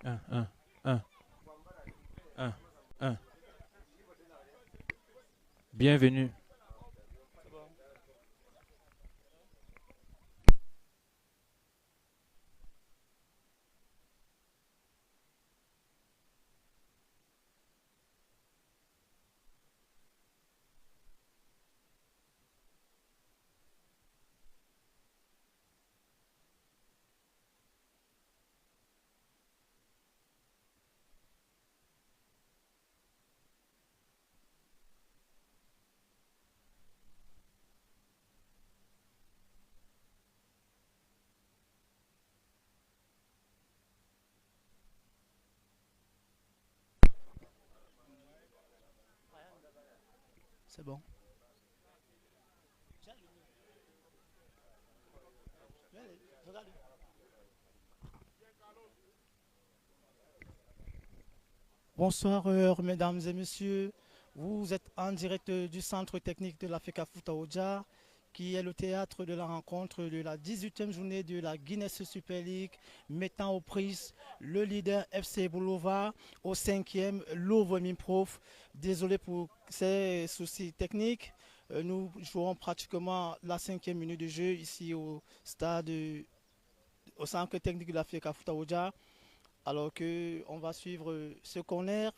Un, un, un, un, un. Bienvenue. C'est bon. Bonsoir, mesdames et messieurs. Vous êtes en direct du centre technique de la FECAFOOT Oja, qui est le théâtre de la rencontre de la 18e journée de la Guinness Super League, mettant aux prises le leader FC Boulova au 5e, Louvre Prof. Désolé pour ces soucis techniques. Nous jouerons pratiquement la 5e minute de jeu ici au stade, au centre technique de la FECAFOOT Oja. Alors qu'on va suivre ce corner,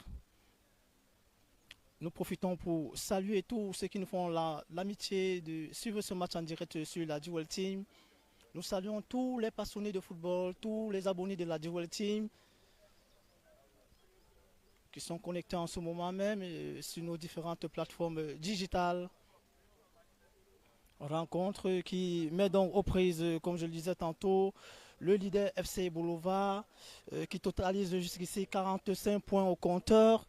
nous profitons pour saluer tous ceux qui nous font l'amitié de suivre ce match en direct sur la Dual Team. Nous saluons tous les passionnés de football, tous les abonnés de la Dual Team qui sont connectés en ce moment même sur nos différentes plateformes digitales. Rencontre qui met donc aux prises, comme je le disais tantôt, le leader FC Boulova qui totalise jusqu'ici 45 points au compteur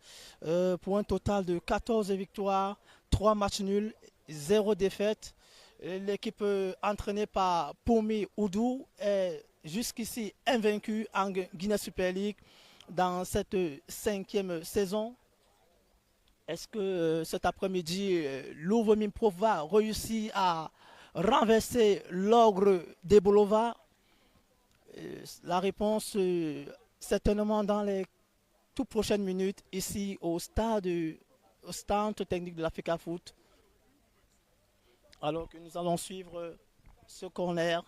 pour un total de 14 victoires, 3 matchs nuls, 0 défaite. L'équipe entraînée par Poumi Oudou est jusqu'ici invaincue en Guinée Super League dans cette 5e saison. Est-ce que cet après-midi, Louvre Pro va réussir à renverser l'ogre des Bolova? La réponse, certainement dans les toutes prochaines minutes, ici au stand technique de l'Africa Foot. Alors que nous allons suivre ce corner.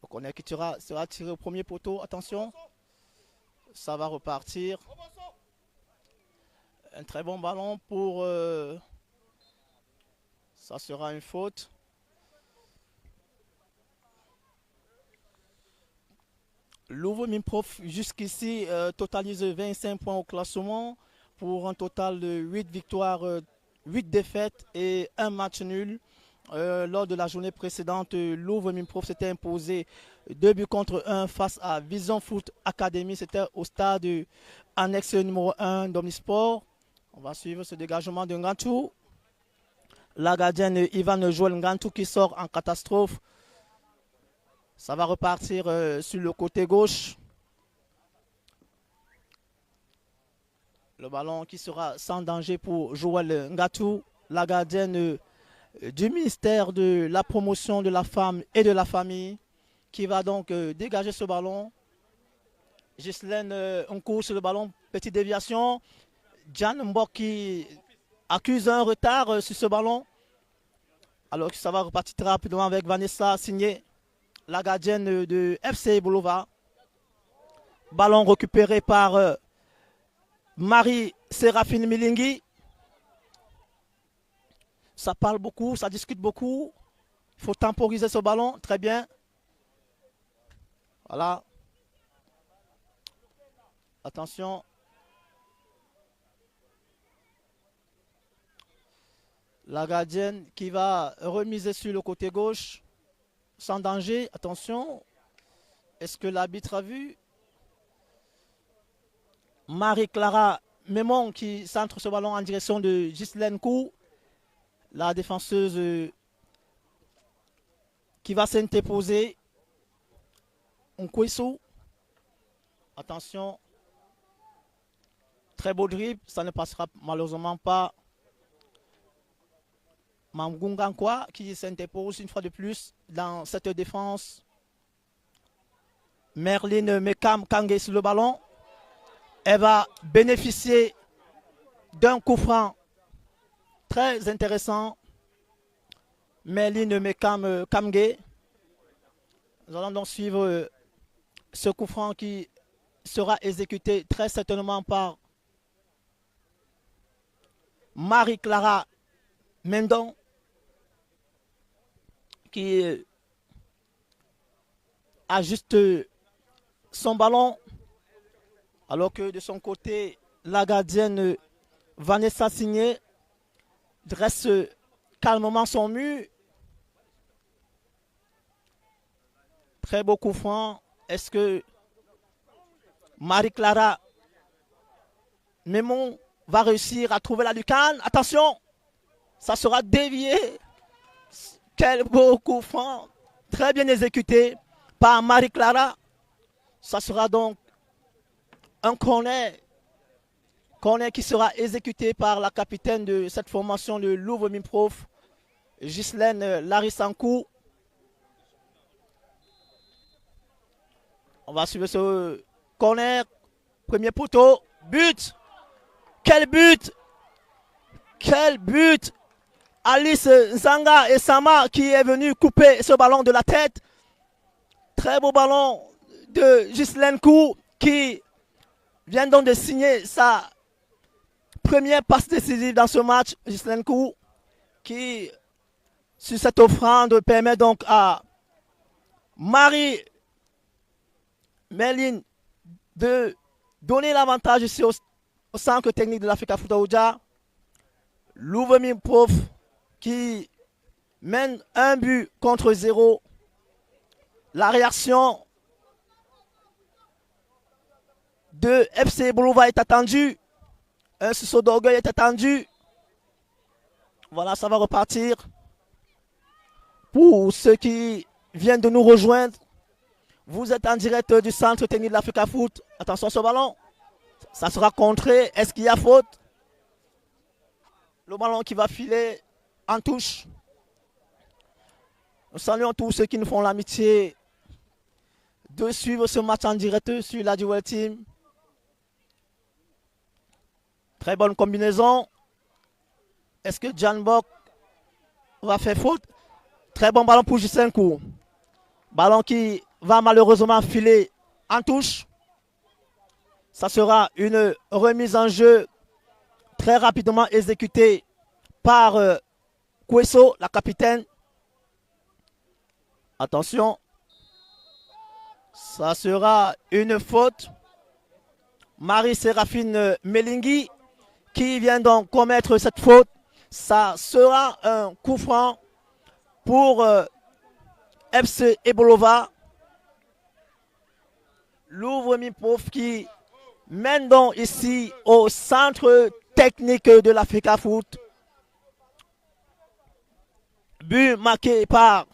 Le corner qui sera tiré au premier poteau. Attention, ça va repartir. Un très bon ballon pour... ça sera une faute. Louvre Prof jusqu'ici totalise 25 points au classement pour un total de 8 victoires, 8 défaites et un match nul. Lors de la journée précédente, Louvre Prof s'était imposé 2 buts contre 1 face à Vision Foot Academy. C'était au stade annexe numéro 1 d'Omnisport. On va suivre ce dégagement de Ngantou. La gardienne Ivan Joël Ngantou qui sort en catastrophe. Ça va repartir sur le côté gauche. Le ballon qui sera sans danger pour Joël Ngatou, la gardienne du ministère de la promotion de la femme et de la famille, qui va donc dégager ce ballon. Ghislaine on court sur le ballon, petite déviation. Jan Mbok qui accuse un retard sur ce ballon. Alors que ça va repartir très rapidement avec Vanessa Signé, la gardienne de FC Boulova. Ballon récupéré par Marie-Séraphine Milingui. Ça parle beaucoup, ça discute beaucoup. Il faut temporiser ce ballon. Très bien. Voilà. Attention. La gardienne qui va remiser sur le côté gauche. Sans danger. Attention. Est-ce que l'arbitre a vu? Marie-Clara Mémon qui centre ce ballon en direction de Ghislaine Kou. La défenseuse qui va s'interposer. Onkwesu. Attention. Très beau dribble. Ça ne passera malheureusement pas. Mamgungankwa qui s'interpose une fois de plus dans cette défense. Merlin Mekam Kangé sur le ballon. Elle va bénéficier d'un coup franc très intéressant. Merlin Mekam Kangé. Nous allons donc suivre ce coup franc qui sera exécuté très certainement par Marie-Clara Mendon qui ajuste son ballon alors que de son côté la gardienne Vanessa Signé dresse calmement son mur. Très beau coup franc. Est-ce que Marie-Clara Mémon va réussir à trouver la lucarne? Attention, ça sera dévié. Quel beau coup franc. Très bien exécuté par Marie-Clara. Ça sera donc un corner. Corner qui sera exécuté par la capitaine de cette formation, le Louvre Mimprof, Ghislaine Larissankou. On va suivre ce corner. Premier poteau. But. Quel but. Quel but. Alice Zanga et Sama qui est venu couper ce ballon de la tête. Très beau ballon de Ghislaine Kou qui vient donc de signer sa première passe décisive dans ce match. Ghislaine Kou qui, sur cette offrande, permet donc à Marie Merlin de donner l'avantage ici au centre technique de l'Africa Foot Aouja. Louvre Prof qui mène un but contre 0. La réaction de FC Boulova est attendue. Un sursaut d'orgueil est attendu. Voilà, ça va repartir. Pour ceux qui viennent de nous rejoindre, vous êtes en direct du centre technique de l'Africa Foot. Attention ce ballon. Ça sera contré. Est-ce qu'il y a faute? Le ballon qui va filer en touche. Nous saluons tous ceux qui nous font l'amitié de suivre ce match en direct sur la Duel Team. Très bonne combinaison. Est-ce que Jan Bok va faire faute? Très bon ballon pour Ghislaine Kou. Ballon qui va malheureusement filer en touche. Ça sera une remise en jeu très rapidement exécutée par Kweso, la capitaine. Attention. Ça sera une faute. Marie-Séraphine Melingui qui vient donc commettre cette faute. Ça sera un coup franc pour FC Ebolova. Louvre Miprof qui mène donc ici au centre technique de l'Africa Foot. But marqué par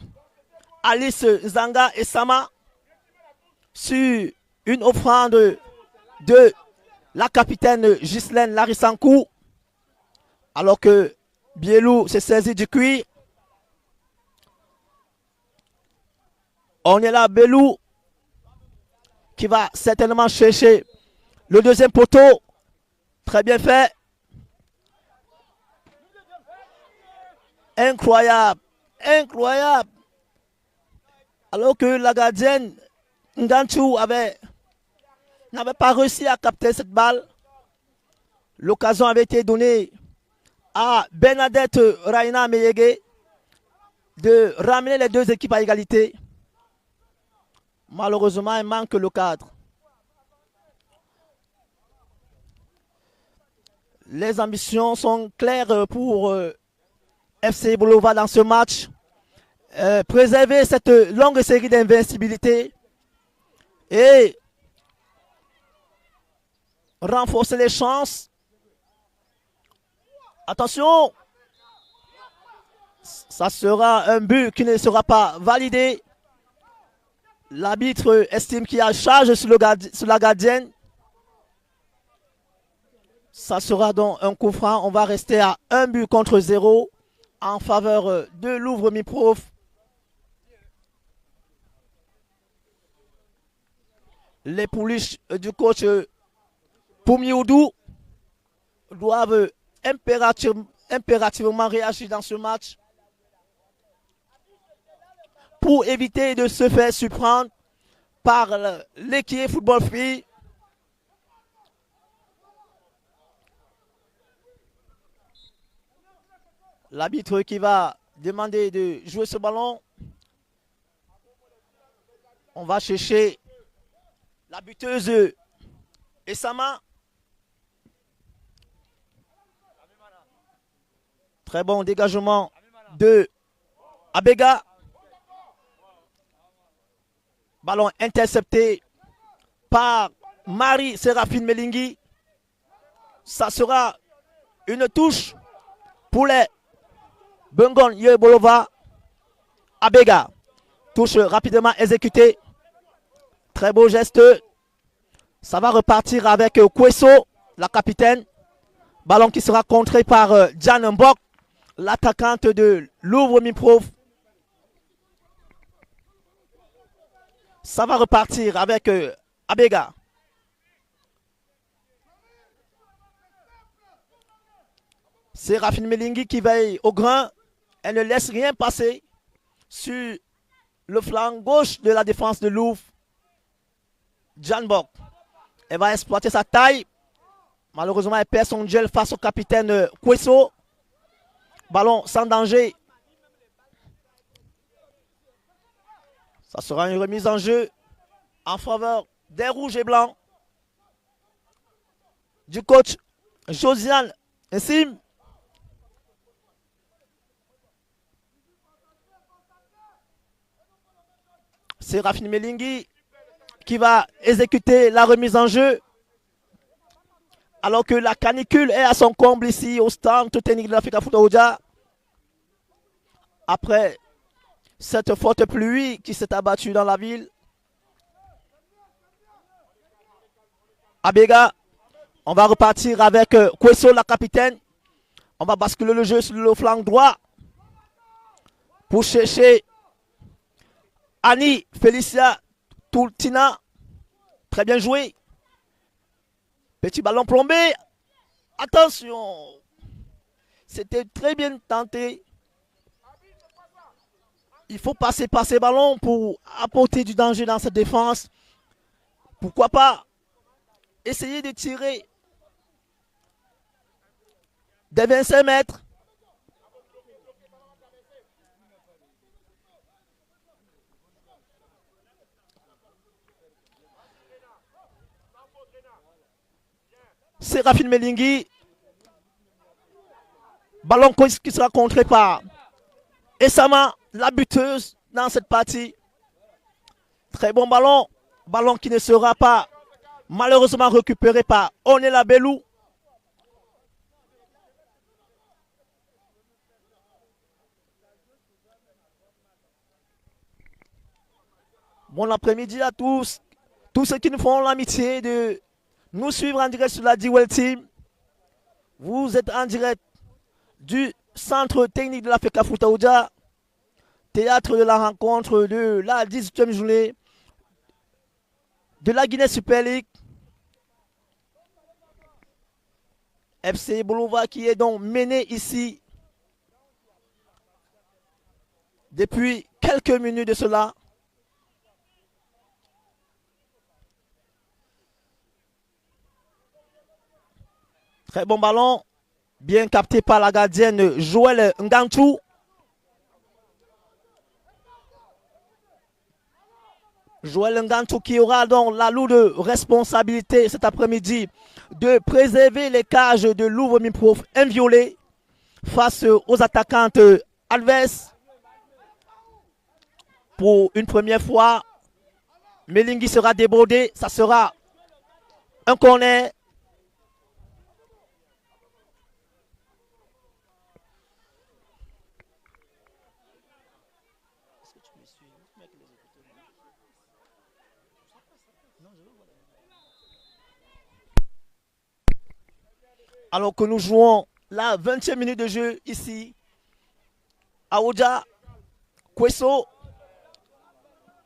Alice Zanga et Sama sur une offrande de la capitaine Ghislaine Larissankou. Alors que Bielou s'est saisi du cuir. On est là, Bielou qui va certainement chercher le deuxième poteau. Très bien fait. Incroyable. Incroyable. Alors que la gardienne Nganchou n'avait pas réussi à capter cette balle. L'occasion avait été donnée à Bernadette Raina Meyege de ramener les deux équipes à égalité. Malheureusement, il manque le cadre. Les ambitions sont claires pour FC Boulova dans ce match. Préserver cette longue série d'invincibilité et renforcer les chances. Attention, ça sera un but qui ne sera pas validé. L'arbitre estime qu'il y a charge sur la gardienne. Ça sera donc un coup franc. On va rester à un but contre 0. en faveur de Louvre-Miprof. Les pouliches du coach Poumioudou doivent impérativement réagir dans ce match pour éviter de se faire surprendre par l'équipe football filles. L'arbitre qui va demander de jouer ce ballon. On va chercher la buteuse Essama. Très bon dégagement de Abega. Ballon intercepté par Marie-Séraphine Melingui. Ça sera une touche pour les Bengon Yebolova. Abega. Touche rapidement exécutée. Très beau geste. Ça va repartir avec Kweso, la capitaine. Ballon qui sera contré par Jan Mbok, l'attaquante de Louvre-Miprof. Ça va repartir avec Abega. C'est Séraphine Melingui qui veille au grain. Elle ne laisse rien passer sur le flanc gauche de la défense de Louvre. Jan Mbok. Elle va exploiter sa taille. Malheureusement, elle perd son duel face au capitaine Kweso. Ballon sans danger. Ça sera une remise en jeu en faveur des rouges et blancs du coach Josiane Nsim. C'est Séraphine Melingui qui va exécuter la remise en jeu. Alors que la canicule est à son comble ici au stand technique de l'Africa Foot Oja. Après cette forte pluie qui s'est abattue dans la ville. Abega, on va repartir avec Kweso, la capitaine. On va basculer le jeu sur le flanc droit pour chercher Annie Félicia Toultina. Très bien joué. Petit ballon plombé. Attention. C'était très bien tenté. Il faut passer par ces ballons pour apporter du danger dans cette défense. Pourquoi pas essayer de tirer des 25 mètres. Séraphine Melingui. Ballon qui sera contré par Essama, la buteuse dans cette partie. Très bon ballon. Ballon qui ne sera pas malheureusement récupéré par Onela Belou. Bon après-midi à tous. Tous ceux qui nous font l'amitié de nous suivre en direct sur la D-Well Team. Vous êtes en direct du centre technique de l'Africa Foot Oja, théâtre de la rencontre de la 18e journée de la Guinée Super League. FC Bolova qui est donc mené ici depuis quelques minutes de cela. Très bon ballon, bien capté par la gardienne Joël Ngantou. Joël Ngantou qui aura donc la lourde responsabilité cet après-midi de préserver les cages de Louvre-Miprof inviolées face aux attaquantes adverses. Pour une première fois, Melingui sera débordé, ça sera un corner. Alors que nous jouons la 20e minute de jeu ici Aouja. Kweso.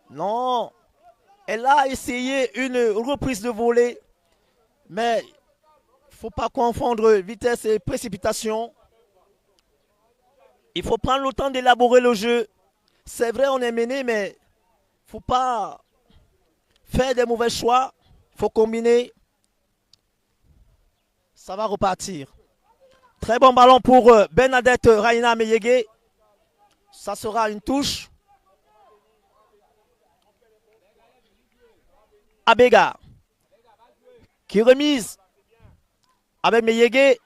Non. Elle a essayé une reprise de volée. Mais il ne faut pas confondre vitesse et précipitation. Il faut prendre le temps d'élaborer le jeu. C'est vrai, on est mené, mais il ne faut pas faire des mauvais choix. Il faut combiner. Ça va repartir. Très bon ballon pour Bernadette Raina Meyege. Ça sera une touche. Abega qui remise avec Meyege.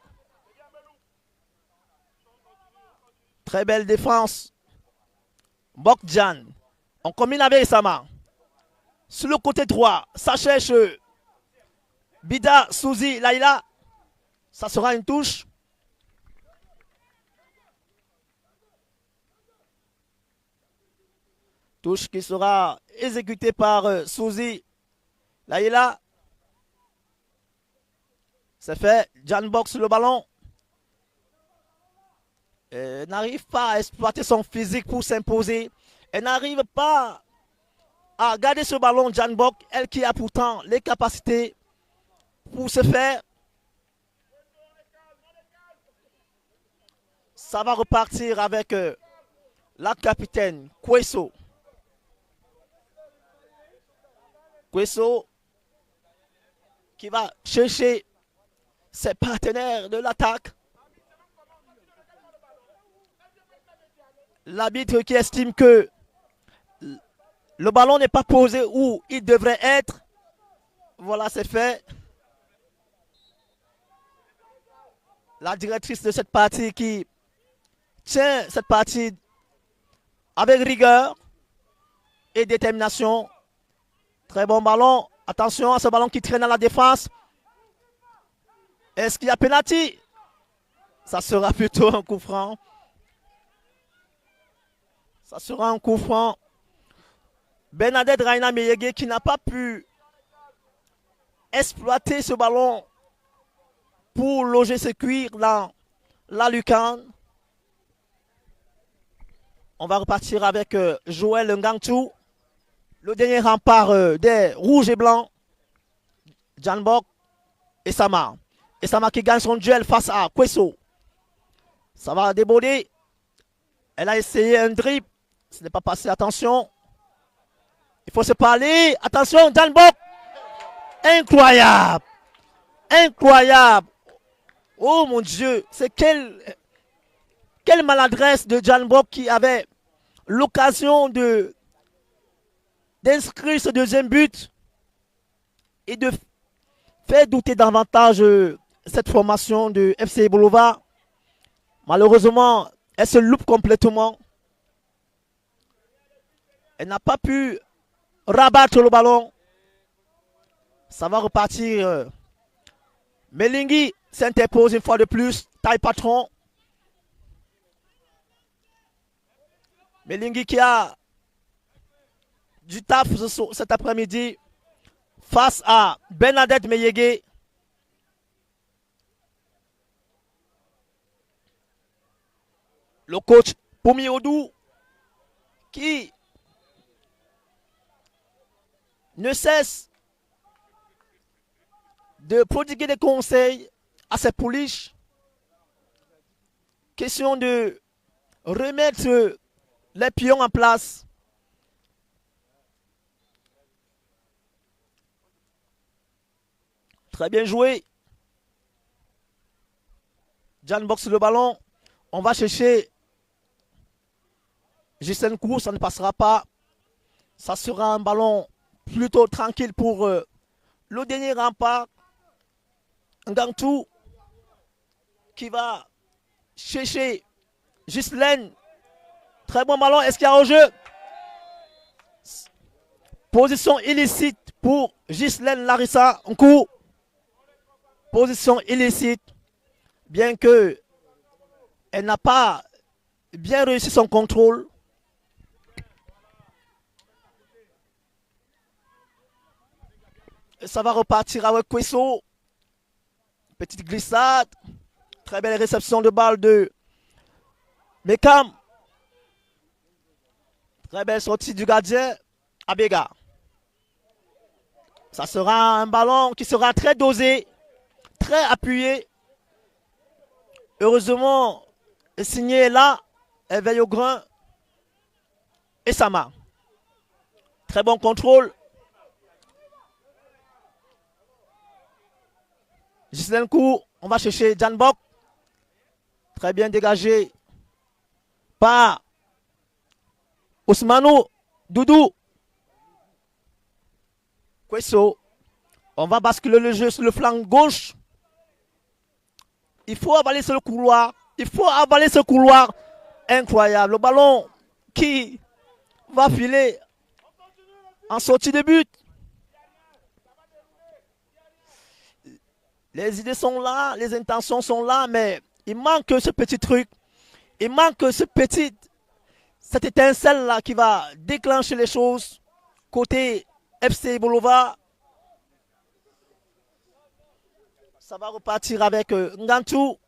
Très belle défense. Bokjan. On combine avec Sama. Sur le côté droit, ça cherche Bida Souzi Laila. Ça sera une touche. Touche qui sera exécutée par Souzi Laila. C'est fait. Jan boxe le ballon. Elle n'arrive pas à exploiter son physique pour s'imposer. Elle n'arrive pas à garder ce ballon, Jan Bok. Elle qui a pourtant les capacités pour se faire. Ça va repartir avec la capitaine Kweso. Kweso qui va chercher ses partenaires de l'attaque. L'arbitre qui estime que le ballon n'est pas posé où il devrait être. Voilà, c'est fait. La directrice de cette partie qui tient cette partie avec rigueur et détermination. Très bon ballon. Attention à ce ballon qui traîne à la défense. Est-ce qu'il y a penalty? Ça sera plutôt un coup franc. Ça sera un coup franc. Bernadette Raina Meyege qui n'a pas pu exploiter ce ballon pour loger ses cuirs dans la lucarne. On va repartir avec Joël Ngangtou. Le dernier rempart des rouges et blancs. Janbok et Sama. Et Sama qui gagne son duel face à Kweso. Ça va déborder. Elle a essayé un dribble. Ce n'est pas passé. Attention. Il faut se parler. Attention, Janbok. Incroyable. Incroyable. Oh mon Dieu. C'est quelle maladresse de Janbok qui avait l'occasion d'inscrire ce deuxième but et de faire douter davantage cette formation de FC Bolova. Malheureusement, elle se loupe complètement. Elle n'a pas pu rabattre le ballon. Ça va repartir. Melingi s'interpose une fois de plus. Taille patron. Melingi qui a du taf cet après-midi face à Bernadette Meyege. Le coach Poumi Odou qui ne cesse de prodiguer des conseils à ses pouliches. Question de remettre les pions en place. Très bien joué. Jan boxe le ballon. On va chercher Gisèle Kou, ça ne passera pas. Ça sera un ballon plutôt tranquille pour le dernier rempart. Ngangtou qui va chercher Ghislaine. Très bon ballon. Est-ce qu'il y a au jeu? Position illicite pour Ghislaine Larissa Nkou. Position illicite. Bien que elle n'a pas bien réussi son contrôle. Et ça va repartir avec Kweso. Petite glissade. Très belle réception de balle de Mekam. Très belle sortie du gardien Abega. Ça sera un ballon qui sera très dosé, très appuyé. Heureusement, Signé est là. Elle veille au grain. Et Sama. Très bon contrôle. Ghislaine Kou, on va chercher Jan Bok. Très bien dégagé par Ousmanou Doudou. Kwesso. On va basculer le jeu sur le flanc gauche. Il faut avaler ce couloir. Il faut avaler ce couloir. Incroyable. Le ballon qui va filer en sortie de but. Les idées sont là, les intentions sont là, mais il manque ce petit truc. Il manque cette étincelle-là qui va déclencher les choses. Côté FC Bolova. Ça va repartir avec Ngantou.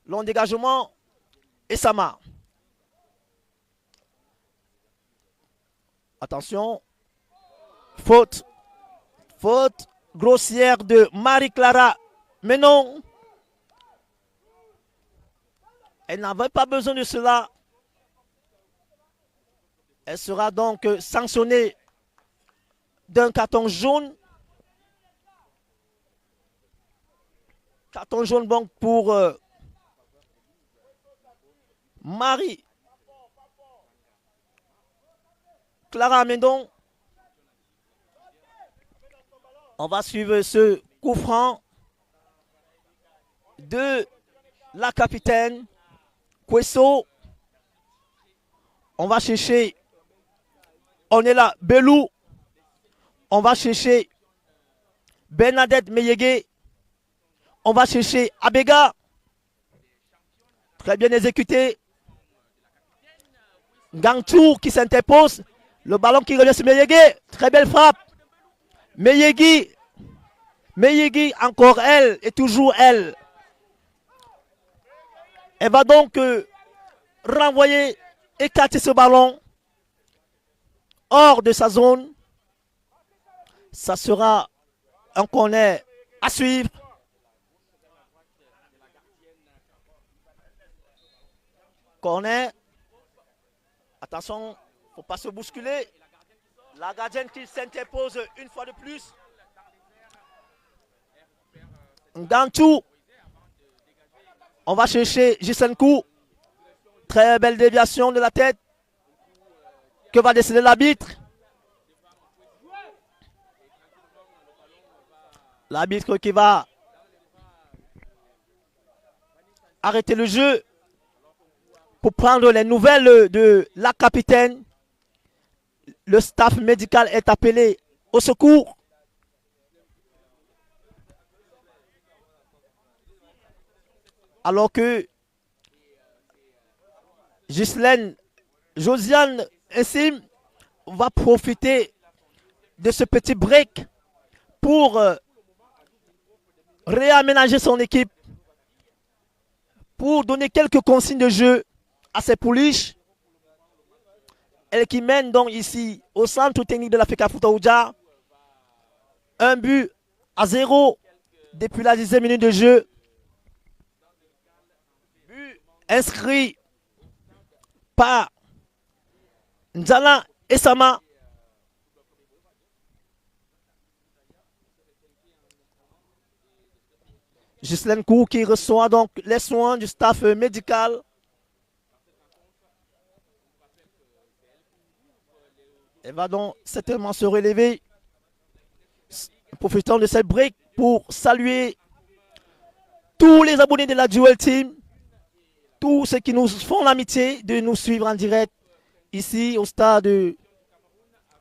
Long dégagement. Et Sama. Attention. Faute. Faute grossière de Marie-Clara. Mais non. Elle n'avait pas besoin de cela. Elle sera donc sanctionnée d'un carton jaune. Carton jaune donc pour Marie Clara Mendon. On va suivre ce coup franc de la capitaine Kwesso. On va chercher. On est là, Belou. On va chercher Bernadette Meyege. On va chercher Abega. Très bien exécuté. Gangtou qui s'interpose. Le ballon qui revient sur Meyege. Très belle frappe. Meyegi. Meyegi, encore elle et toujours elle. Elle va donc renvoyer, écarter ce ballon hors de sa zone. Ça sera un corner à suivre. Corner. Attention, il ne faut pas se bousculer. La gardienne qui s'interpose une fois de plus. Ngantou. On va chercher Jisenkou. Très belle déviation de la tête. Que va décider l'arbitre? L'arbitre qui va arrêter le jeu pour prendre les nouvelles de la capitaine. Le staff médical est appelé au secours. Alors que Josiane Essim va profiter de ce petit break pour réaménager son équipe, pour donner quelques consignes de jeu à ses pouliches. Elle qui mène donc ici au centre technique de l'Africa Foutaouja. 1-0 depuis la 10e minute de jeu. But inscrit par Nzala Essama. Ghislaine Kou qui reçoit donc les soins du staff médical. Elle va donc certainement se relever. Profitant de cette break pour saluer tous les abonnés de la Duel Team. Tous ceux qui nous font l'amitié de nous suivre en direct ici au stade de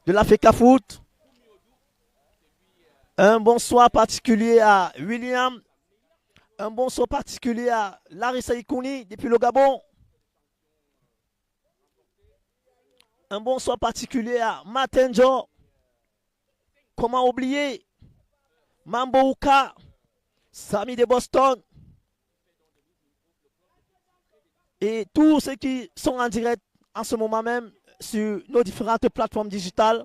l'Africa Foot. Un bonsoir particulier à William. Un bonsoir particulier à Larissa Ikouni depuis le Gabon. Un bonsoir particulier à Matenjo. Comment oublier Mambo Uka, Sami de Boston. Et tous ceux qui sont en direct en ce moment même, sur nos différentes plateformes digitales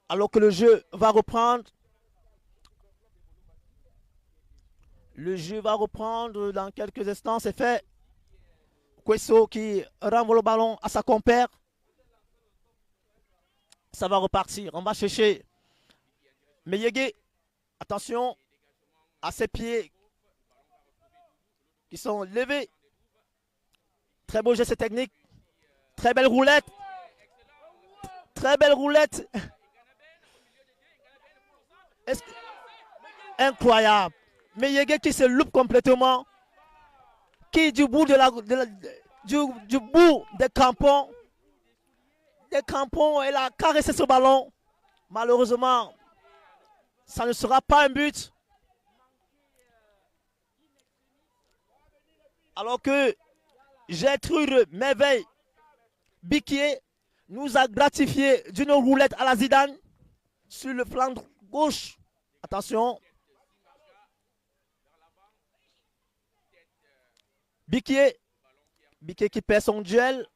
alors que le jeu va reprendre. Le jeu va reprendre dans quelques instants, c'est fait. Kweso qui renvoie le ballon à sa compère. Ça va repartir. On va chercher Meyege. Attention à ses pieds qui sont levés. Très beau geste technique. Très belle roulette. Très belle roulette. Incroyable. Meyege qui se loupe complètement. Qui du bout du bout des crampons. Elle a caressé ce ballon. Malheureusement, ça ne sera pas un but. Alors que Gertrude Merveille Biquier nous a gratifié d'une roulette à la Zidane sur le flanc gauche. Attention. Biquier qui perd son duel.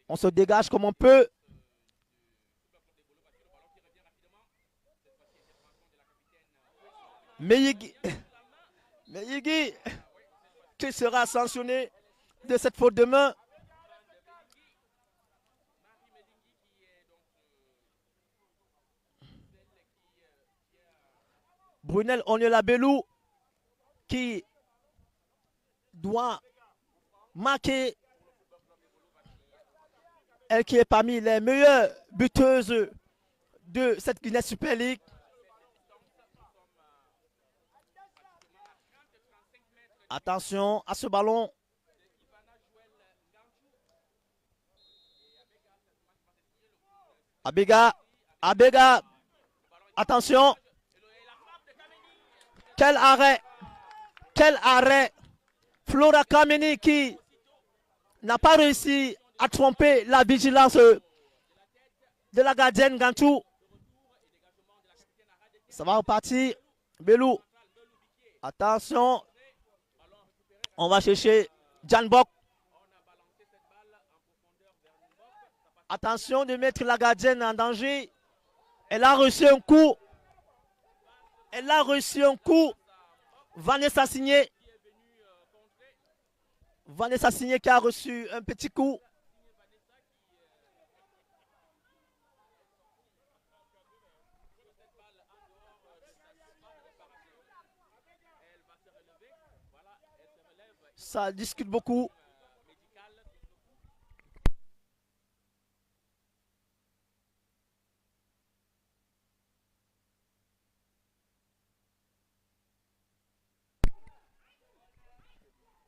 On se dégage comme on peut. Meyigi qui sera sanctionné de cette faute de main. Brunel Onyolabelou qui doit marquer. Elle qui est parmi les meilleures buteuses de cette Guinness Super League. Attention à ce ballon. Abega. Attention. Quel arrêt. Flora Kameni qui n'a pas réussi à tromper la vigilance de la gardienne Gantou. Ça va repartir. Belou. Attention. On va chercher Janbok. Attention de mettre la gardienne en danger. Elle a reçu un coup. Vanessa Signé. Qui a reçu un petit coup. Ça discute beaucoup.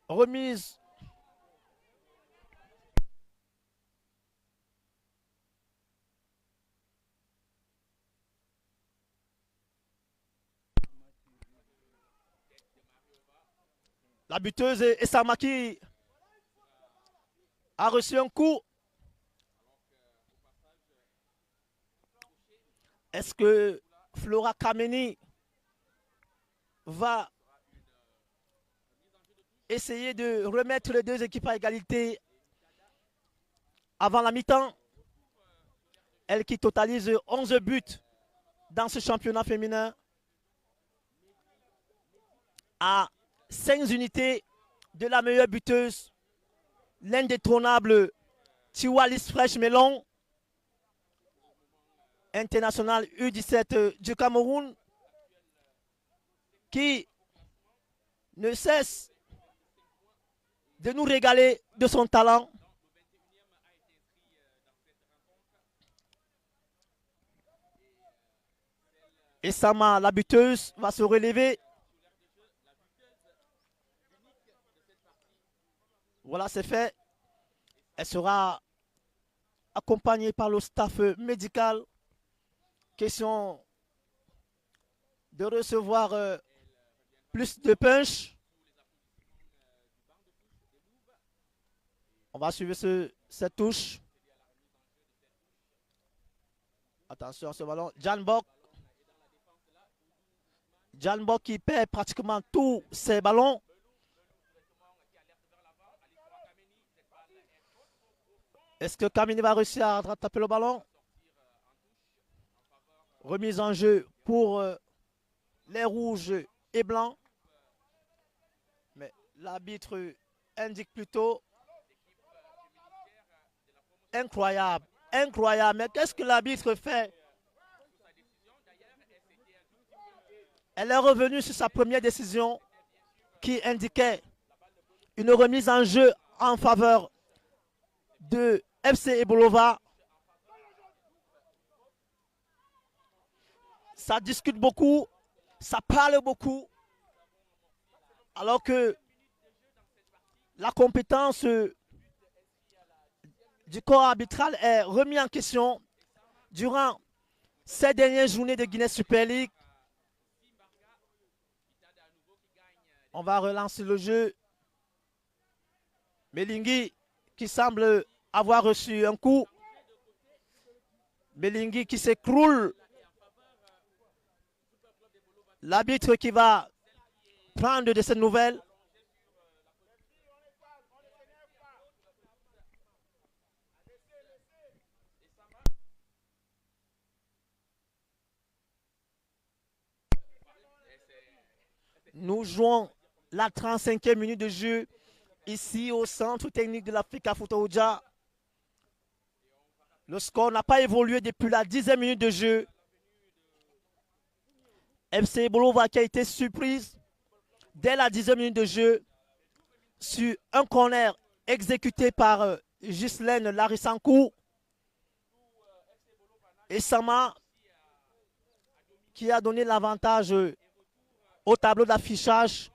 Remise. La buteuse Essama qui a reçu un coup. Est-ce que Flora Kameni va essayer de remettre les deux équipes à égalité avant la mi-temps? Elle qui totalise 11 buts dans ce championnat féminin à 5 unités de la meilleure buteuse, l'indétrônable Tiwalis Fresh Melon, international U17 du Cameroun, qui ne cesse de nous régaler de son talent. Et Sama, la buteuse, va se relever. Voilà, c'est fait. Elle sera accompagnée par le staff médical. Question de recevoir plus de punch. On va suivre cette touche. Attention à ce ballon. Janbok qui perd pratiquement tous ses ballons. Est-ce que Kamini va réussir à rattraper le ballon? Remise en jeu pour les rouges et blancs. Mais l'arbitre indique plutôt incroyable, incroyable. Mais qu'est-ce que l'arbitre fait? Elle est revenue sur sa première décision qui indiquait une remise en jeu en faveur de FC Ebolova. Ça discute beaucoup, ça parle beaucoup, alors que la compétence du corps arbitral est remise en question durant ces dernières journées de Guinée Super League. On va relancer le jeu. Melingui qui semble avoir reçu un coup. Melingui qui s'écroule. L'arbitre qui va prendre de ces nouvelles. Nous jouons la 35e minute de jeu ici au centre technique de l'Africa Football. Le score n'a pas évolué depuis la 10e minute de jeu. FC Ebolova qui a été surprise dès la 10e minute de jeu sur un corner exécuté par Ghislaine Larissankou. Et Sama qui a donné l'avantage au tableau d'affichage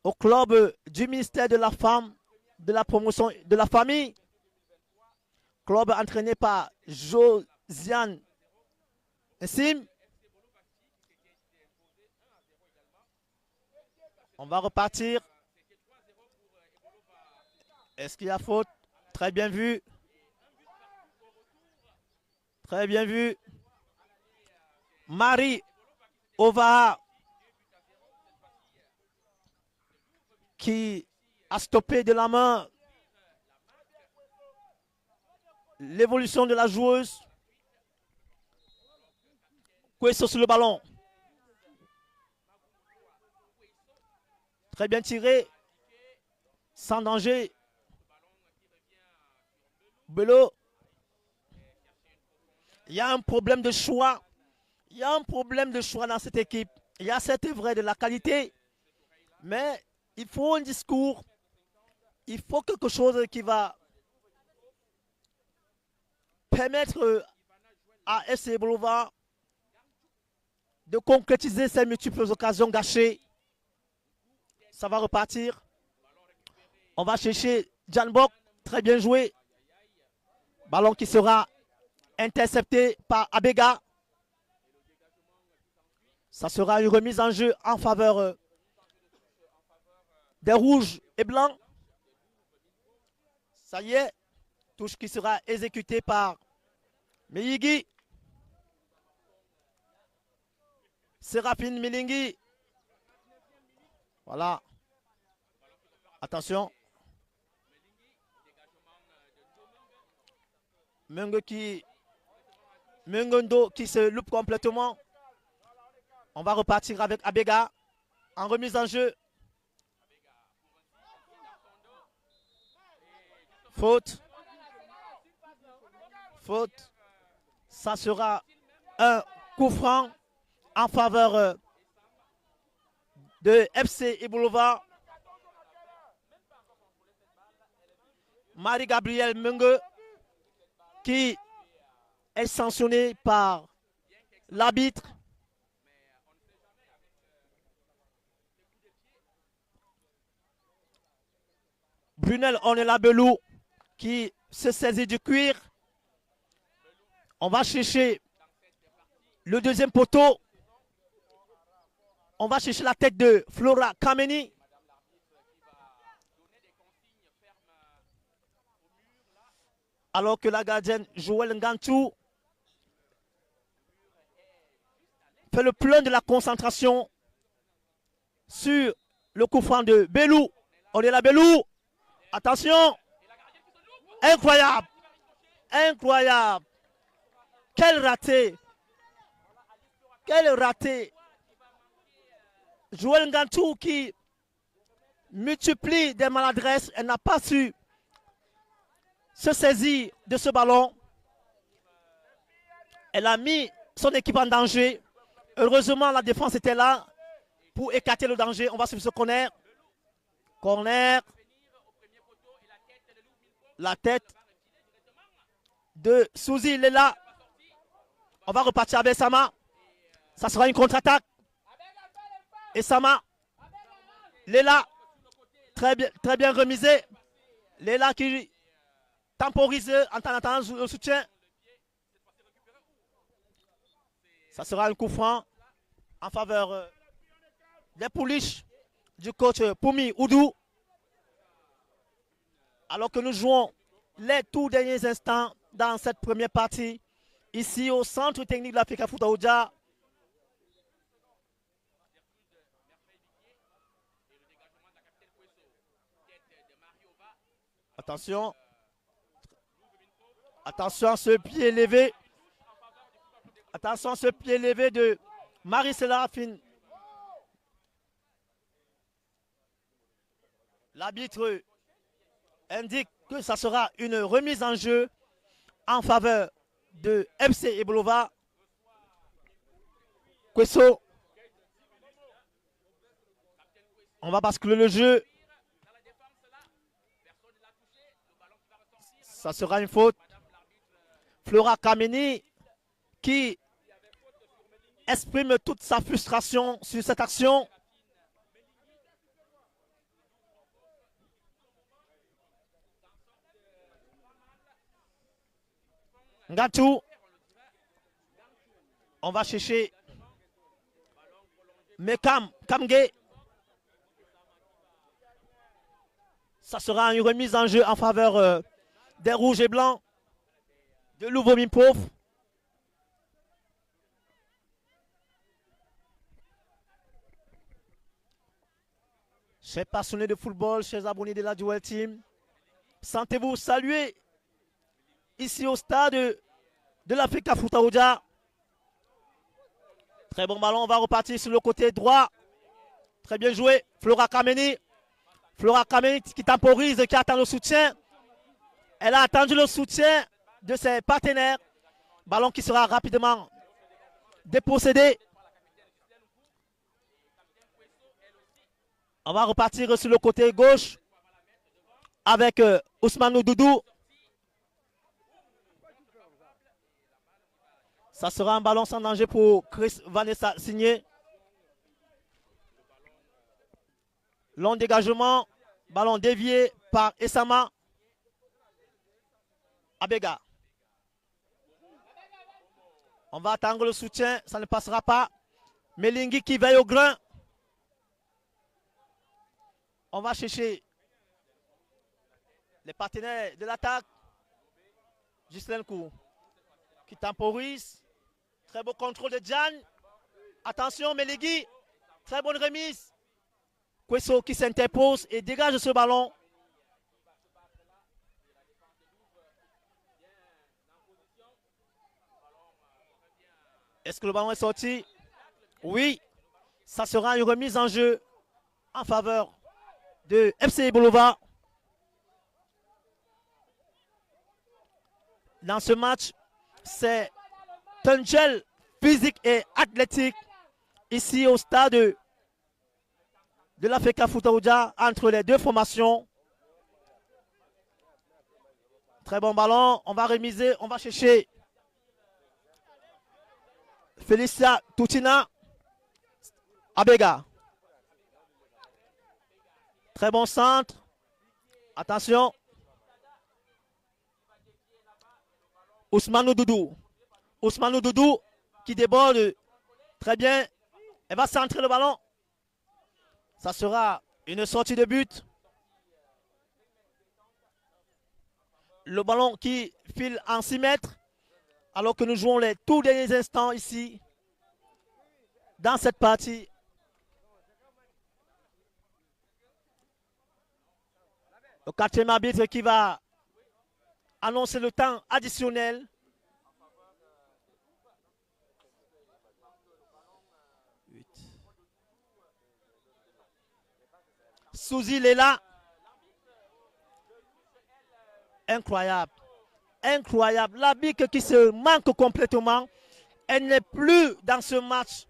au club du ministère de la Femme, de la promotion de la famille. Club entraîné par Josiane Sim. On va repartir. Est-ce qu'il y a faute? Très bien vu. Très bien vu. Marie Ovaha qui a stoppé de la main l'évolution de la joueuse. Kouesso sur le ballon. Très bien tiré. Sans danger. Bello. Il y a un problème de choix. Il y a un problème de choix dans cette équipe. Il y a c'est vrai de la qualité. Mais il faut un discours. Il faut quelque chose qui va permettre à FC Ebolova de concrétiser ces multiples occasions gâchées. Ça va repartir. On va chercher Janbok. Très bien joué. Ballon qui sera intercepté par Abega. Ça sera une remise en jeu en faveur des rouges et blancs. Ça y est. Touche qui sera exécutée par Meyigi. Séraphine Milingui. Voilà. Attention. Mungondo qui se loupe complètement. On va repartir avec Abega en remise en jeu. Faute. Faute. Ça sera un coup franc en faveur de FC Ebolova. Marie-Gabrielle Mungo qui est sanctionné par l'arbitre. Brunel Onelabelou qui se saisit du cuir. On va chercher le deuxième poteau. On va chercher la tête de Flora Kameni. Alors que la gardienne Joël Ngantou fait le plein de la concentration sur le coup franc de Belou. On est là, Belou. Attention. Incroyable. Incroyable. Quel raté. Quel raté. Joël Ngantou qui multiplie des maladresses. Elle n'a pas su se saisir de ce ballon. Elle a mis son équipe en danger. Heureusement, la défense était là pour écarter le danger. On va suivre ce corner. Corner. La tête de Souzy Lela. On va repartir avec Sama. Ça sera une contre-attaque. Et Sama. Lela. Très bien remisé. Lela qui temporise en attendant le soutien. Ça sera un coup franc en faveur des pouliches du coach Poumi Oudou. Alors que nous jouons les tout derniers instants dans cette première partie, ici au centre technique de l'Africa Foot Aoudia. Attention. Attention à ce pied levé. Attention à ce pied levé de Marie-Céla Rafine. L'arbitre indique que ça sera une remise en jeu en faveur de FC Ebolova. Kweso. On va basculer le jeu. Ça sera une faute. Flora Kameni qui exprime toute sa frustration sur cette action. Ngantou. On va chercher Mekam Kamge. Ça sera une remise en jeu en faveur des rouges et blancs de Louvo-Mimpov. Chers passionnés de football, chers abonnés de la Duel Team, sentez-vous saluer ici au stade de l'Africa Foot Aoudia. Très bon ballon, on va repartir sur le côté droit. Très bien joué, Flora Kameni. Flora Kameni qui temporise, qui attend le soutien. Elle a attendu le soutien de ses partenaires. Ballon qui sera rapidement dépossédé. On va repartir sur le côté gauche avec Ousmane Doudou. Ça sera un ballon sans danger pour Chris Vanessa Signé. Long dégagement. Ballon dévié par Essama Abega. On va attendre le soutien. Ça ne passera pas. Melingi qui veille au grain. On va chercher les partenaires de l'attaque. Ghislaine Kou qui temporise. Très beau contrôle de Diane. Attention, Meligui. Très bonne remise. Kweso qui s'interpose et dégage ce ballon. Est-ce que le ballon est sorti? Oui. Ça sera une remise en jeu en faveur de FC Bolova. Dans ce match, c'est un duel physique et athlétique ici au stade de l'Africa Foot Aoudia entre les deux formations. Très bon ballon, on va remiser, on va chercher Felicia Toutina Abega. Très bon centre. Attention. Ousmane Doudou. Ousmane Doudou qui déborde. Très bien. Elle va centrer le ballon. Ça sera une sortie de but. Le ballon qui file en 6 mètres. Alors que nous jouons les tout derniers instants ici. Dans cette partie. Le quatrième arbitre qui va annoncer le temps additionnel. Souzy Lela. Incroyable. Incroyable. La Bic qui se manque complètement. Elle n'est plus dans ce match.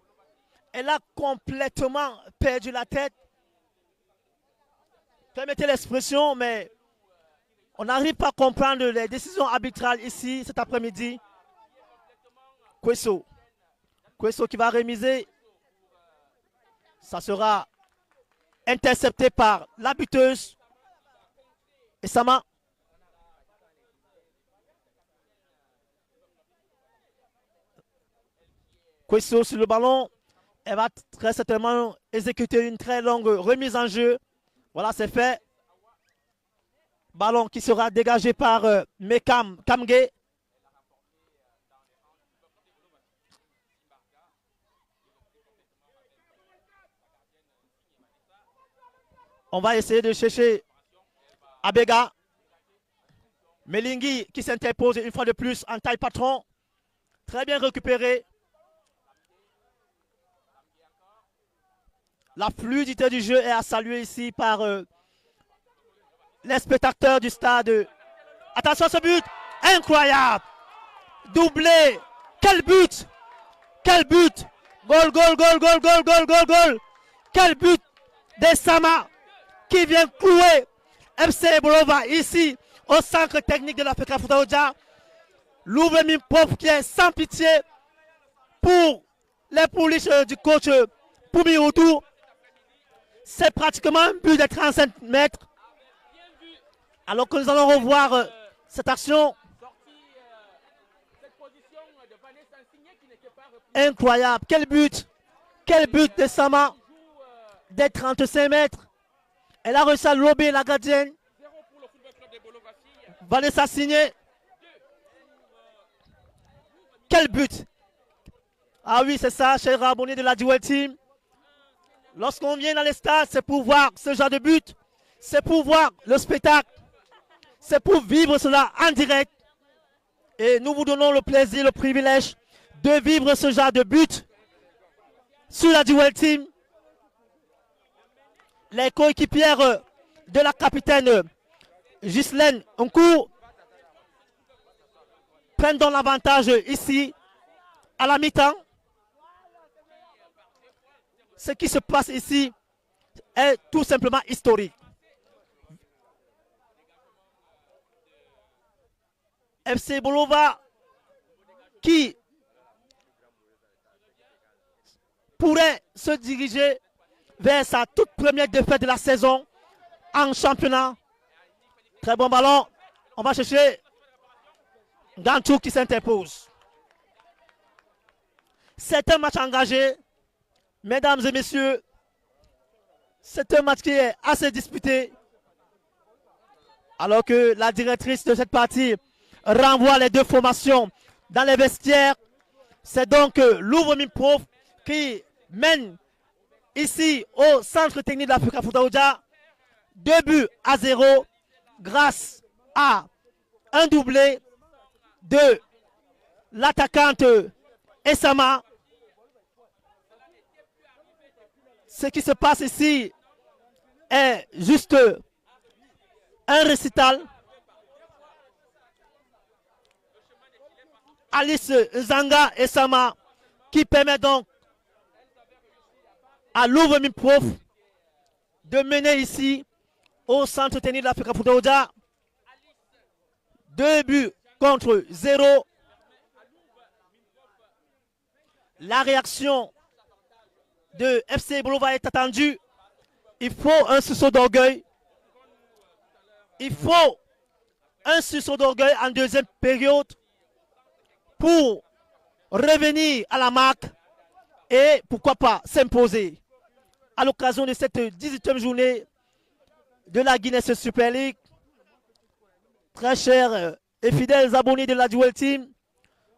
Elle a complètement perdu la tête. Permettez l'expression, mais on n'arrive pas à comprendre les décisions arbitrales ici cet après-midi. Kweso. Kweso qui va remiser. Ça sera intercepté par la buteuse. Et Sama. Kweso sur le ballon. Elle va très certainement exécuter une très longue remise en jeu. Voilà, c'est fait. Ballon qui sera dégagé par Mekam Kamge. On va essayer de chercher Abega. Melingi qui s'interpose une fois de plus en taille patron. Très bien récupéré. La fluidité du jeu est à saluer ici par les spectateurs du stade. Attention à ce but. Incroyable. Doublé. Quel but. Quel but. Goal, goal, goal, goal, goal, goal, goal, goal. Quel but de Sama qui vient clouer FC Bolova ici au centre technique de la FECA Futaoja. L'ouvre Pop qui est sans pitié pour les pouliches du coach Poumi Oudou. C'est pratiquement un but de 35 mètres. Alors que nous allons revoir cette action. Incroyable. Quel but. Quel but de Sama. Des 35 mètres. Elle a réussi à lober la gardienne. Vanessa Signé. Quel but. Ah oui, c'est ça, cher abonné de la Duel Team. Lorsqu'on vient dans les stades, c'est pour voir ce genre de but. C'est pour voir le spectacle. C'est pour vivre cela en direct. Et nous vous donnons le plaisir, le privilège de vivre ce genre de but sur la Duel Team. Les coéquipières de la capitaine Ghislaine Nkour prennent donc l'avantage ici à la mi-temps. Ce qui se passe ici est tout simplement historique. FC Bolova qui pourrait se diriger vers sa toute première défaite de la saison en championnat. Très bon ballon. On va chercher Gantou qui s'interpose. C'est un match engagé. Mesdames et messieurs, c'est un match qui est assez disputé. Alors que la directrice de cette partie renvoie les deux formations dans les vestiaires. C'est donc l'Ouvre Prof qui mène ici au centre technique de l'Africa Futaoja 2-0 grâce à un doublé de l'attaquante Essama. Ce qui se passe ici est juste un récital. Alice Zanga Essama qui permet donc à l'Ouvre Prof de mener ici au centre technique de l'Africa Futaoja 2-0. La réaction de FC Bolova est attendue. Il faut un sursaut d'orgueil. Il faut un sursaut d'orgueil en deuxième période pour revenir à la marque et pourquoi pas s'imposer à l'occasion de cette 18e journée de la Guinness Super League. Très chers et fidèles abonnés de la Duel Team,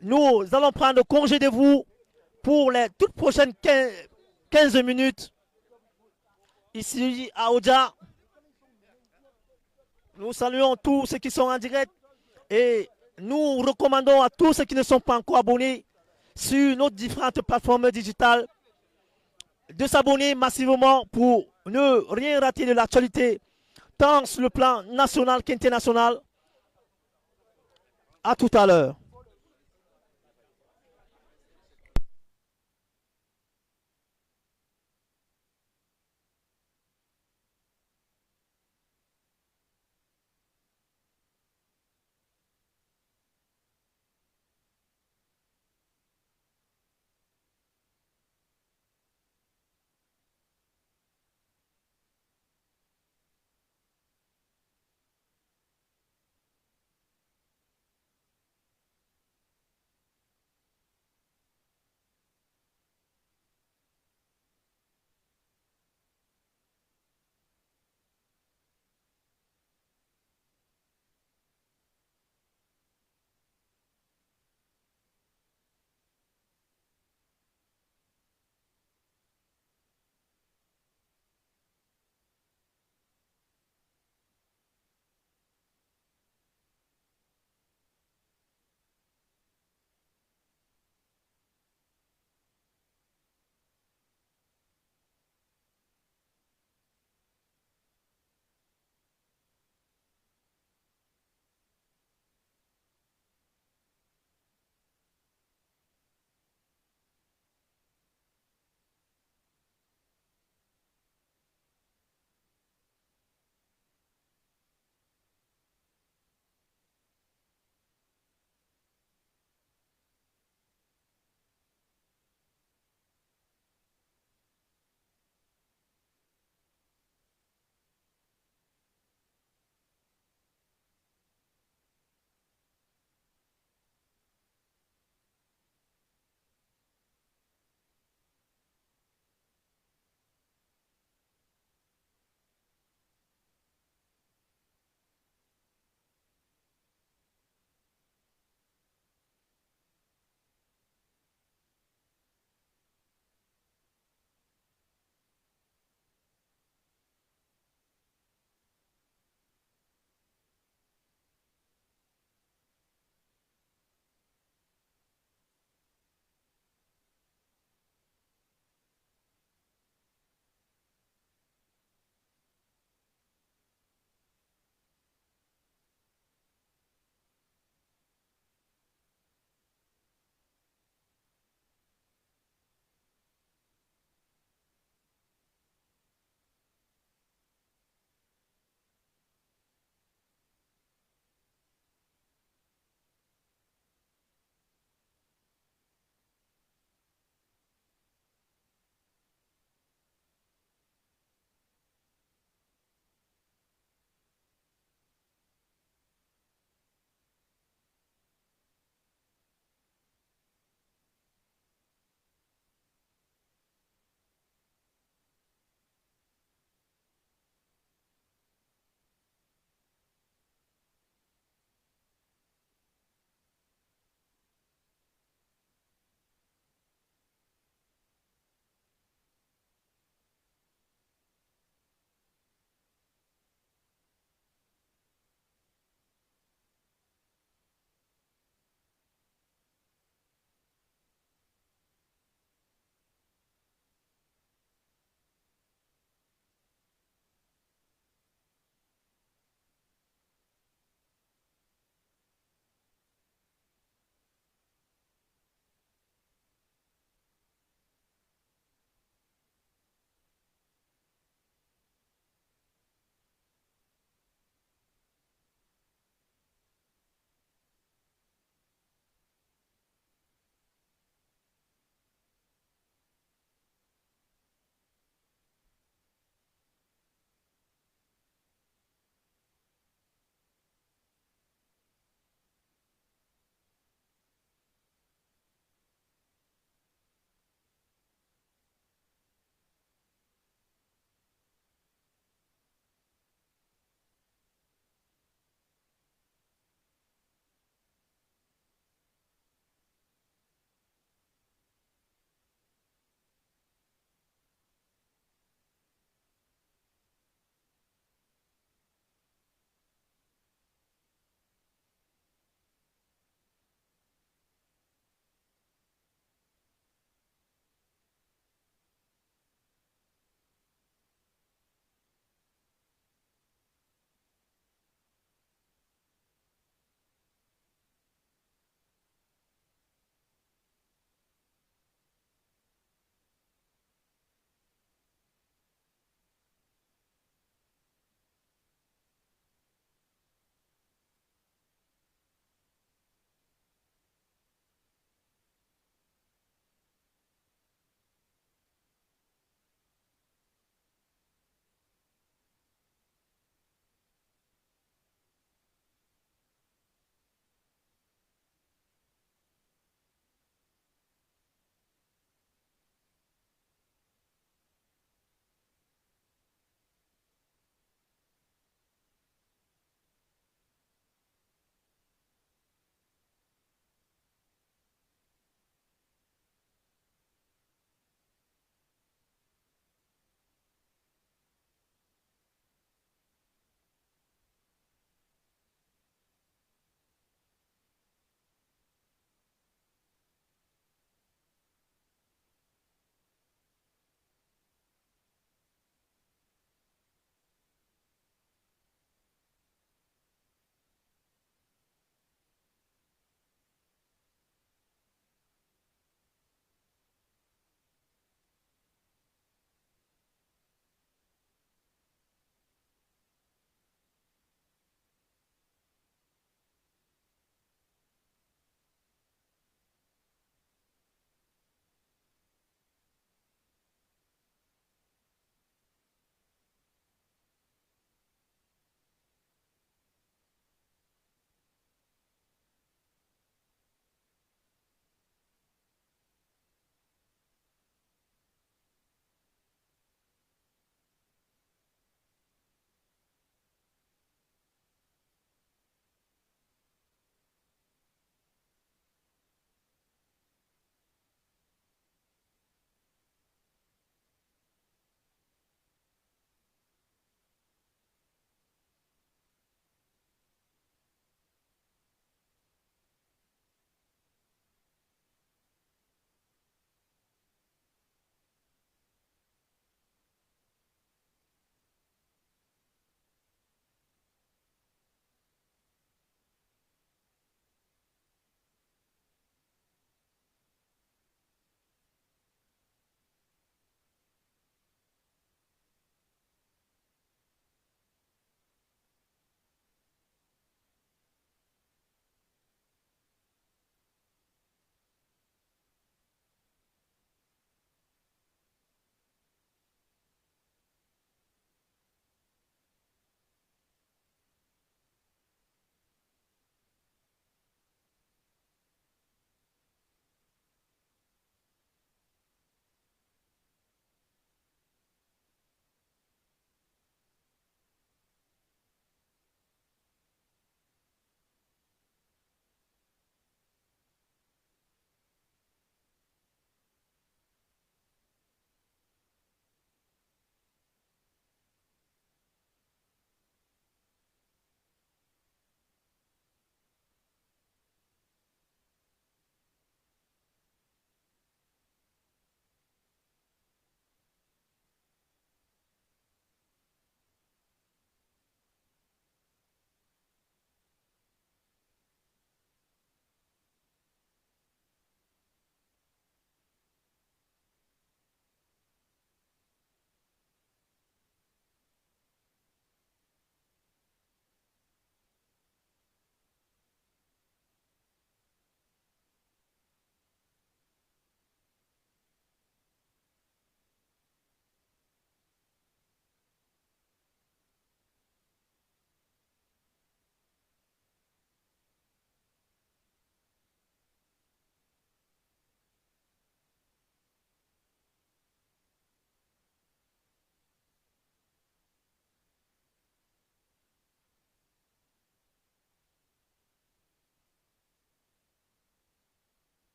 nous allons prendre congé de vous pour les toutes prochaines 15 minutes ici à Oja. Nous saluons tous ceux qui sont en direct Et nous recommandons à tous ceux qui ne sont pas encore abonnés sur nos différentes plateformes digitales de s'abonner massivement pour ne rien rater de l'actualité, tant sur le plan national qu'international. À tout à l'heure.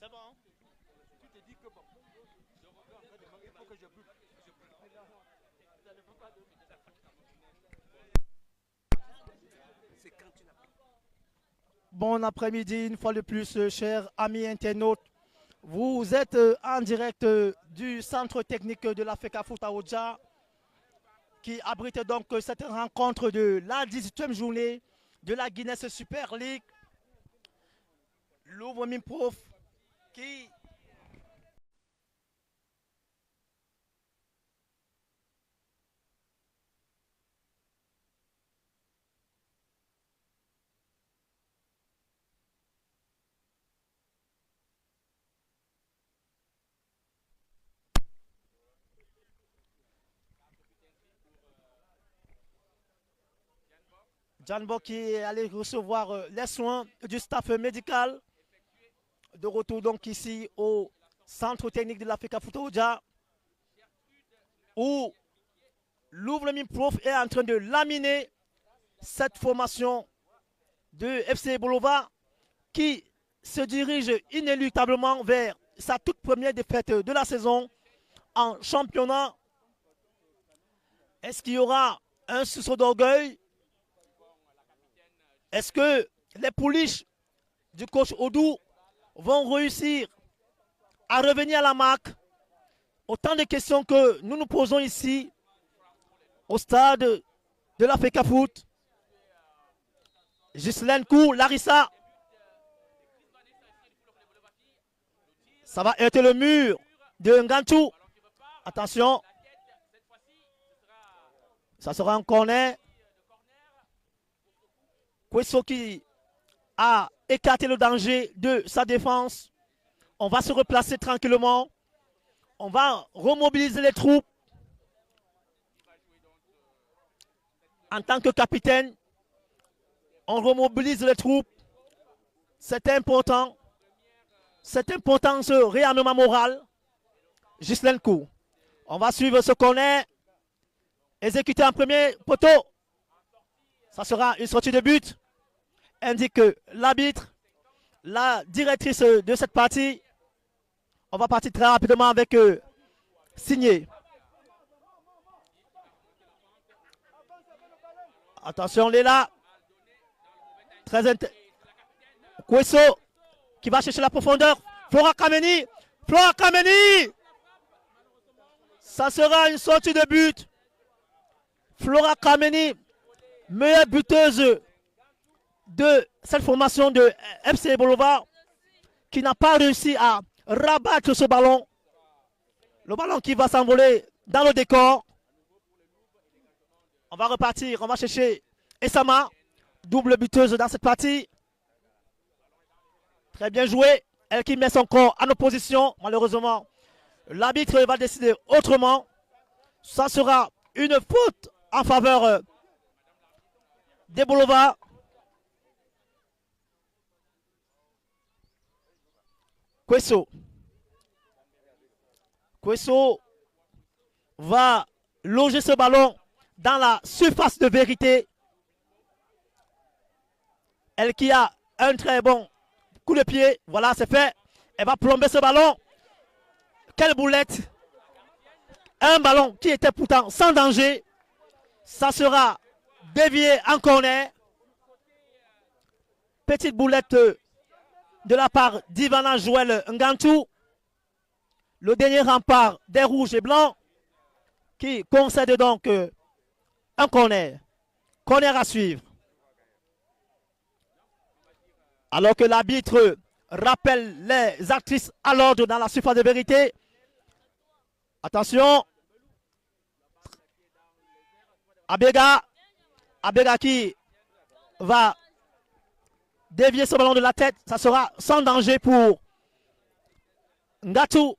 C'est bon. Tu te dis que bon, je reviens en train de manquer, il faut que je bouge. C'est quand tu n'as pas. Bon après-midi, une fois de plus, chers amis internautes. Vous êtes en direct du centre technique de la FECAFOOT à Oja, qui abrite donc cette rencontre de la 18e journée de la Guinness Super League. Louvre Mimprof qui Janbo qui est allé recevoir les soins du staff médical. De retour donc ici au centre technique de la FECAFOOT Oja, où Louvre Mimprof est en train de laminer cette formation de FC Bolova qui se dirige inéluctablement vers sa toute première défaite de la saison en championnat. Est-ce qu'il y aura un sursaut d'orgueil? Est-ce que les pouliches du coach Odou vont réussir à revenir à la marque? Autant de questions que nous nous posons ici au stade de la FECAFOOT. Ghislaine Kou, Larissa. Ça va être le mur de Ngantou. Attention. Ça sera un corner. Kweso qui a écarté le danger de sa défense. On va se replacer tranquillement. On va remobiliser les troupes. En tant que capitaine, on remobilise les troupes. C'est important. C'est important ce réarmement moral. Ghislaine Kou. On va suivre ce corner. Exécuté en premier poteau. Ça sera une sortie de but. Indique l'arbitre, la directrice de cette partie. On va partir très rapidement avec Signé. Attention, Léla. Très intéressant. Kweso qui va chercher la profondeur. Flora Kameni. Flora Kameni. Ça sera une sortie de but. Flora Kameni, meilleure buteuse de cette formation de FC Bolova, qui n'a pas réussi à rabattre ce ballon. Le ballon qui va s'envoler dans le décor. On va repartir, on va chercher Essama, double buteuse dans cette partie. Très bien joué. Elle qui met son corps en opposition. Malheureusement, l'arbitre va décider autrement. Ça sera une faute en faveur des Bolova. Kweso va loger ce ballon dans la surface de vérité. Elle qui a un très bon coup de pied. Voilà, c'est fait. Elle va plomber ce ballon. Quelle boulette. Un ballon qui était pourtant sans danger. Ça sera dévié en corner. Petite boulette de la part d'Ivana Joël Ngantou, le dernier rempart des rouges et blancs, qui concède donc un corner. Corner à suivre. Alors que l'arbitre rappelle les actrices à l'ordre dans la surface de vérité. Attention. Abega. Abega qui va dévier ce ballon de la tête. Ça sera sans danger pour Ngatou.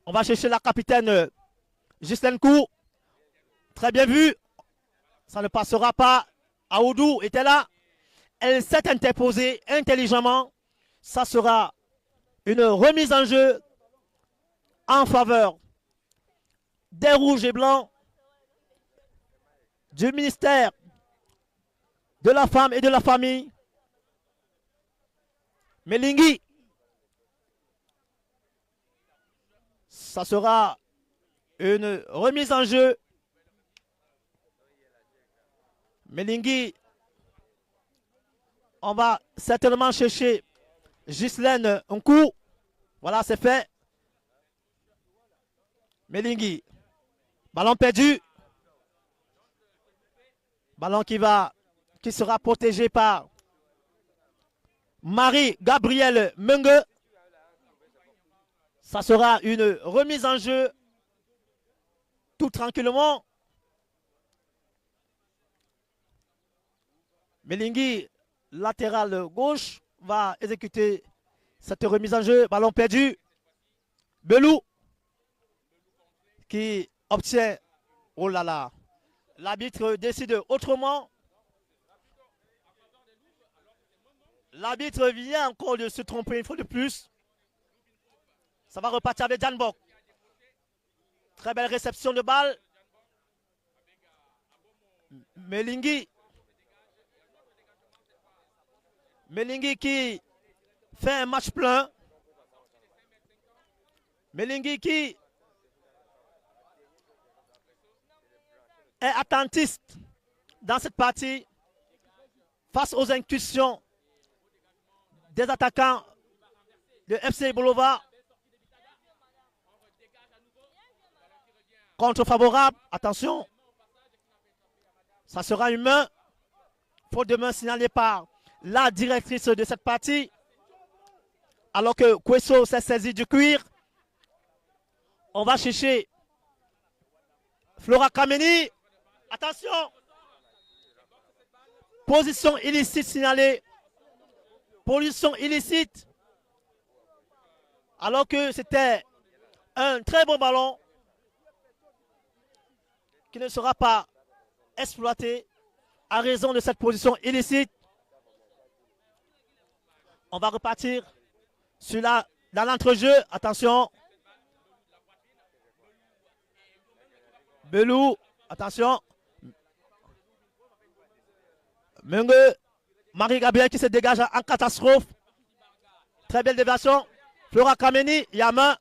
On va chercher la capitaine Ghislaine Kou. Très bien vu. Ça ne passera pas. Aoudou était là. Elle s'est interposée intelligemment. Ça sera une remise en jeu en faveur des rouges et blancs du ministère de la femme et de la famille. Melingui. Ça sera une remise en jeu. Melingui. On va certainement chercher Ghislaine Nkou. Voilà, c'est fait. Melingui. Ballon perdu. Ballon qui sera protégé par Marie-Gabrielle Menge. Ça sera une remise en jeu tout tranquillement. Melingui, latéral gauche, va exécuter cette remise en jeu. Ballon perdu. Belou qui obtient. Oh là là. L'arbitre décide autrement. L'arbitre vient encore de se tromper une fois de plus. Ça va repartir avec Jan Bok. Très belle réception de balle. Melingui. Melingui qui fait un match plein. Melingui qui est attentiste dans cette partie face aux incursions des attaquants de FC Bolova. Contre favorable, attention. Ça sera une main. Faute de main signalée par la directrice de cette partie. Alors que Kweso s'est saisi du cuir. On va chercher Flora Kameni. Attention. Position illicite signalée. Position illicite. Alors que c'était un très bon ballon qui ne sera pas exploité à raison de cette position illicite. On va repartir sur dans l'entrejeu. Attention. Belou. Attention. Menge. Marie-Gabrielle qui se dégage en catastrophe. Très belle déviation. Flora Kameni. Yamin.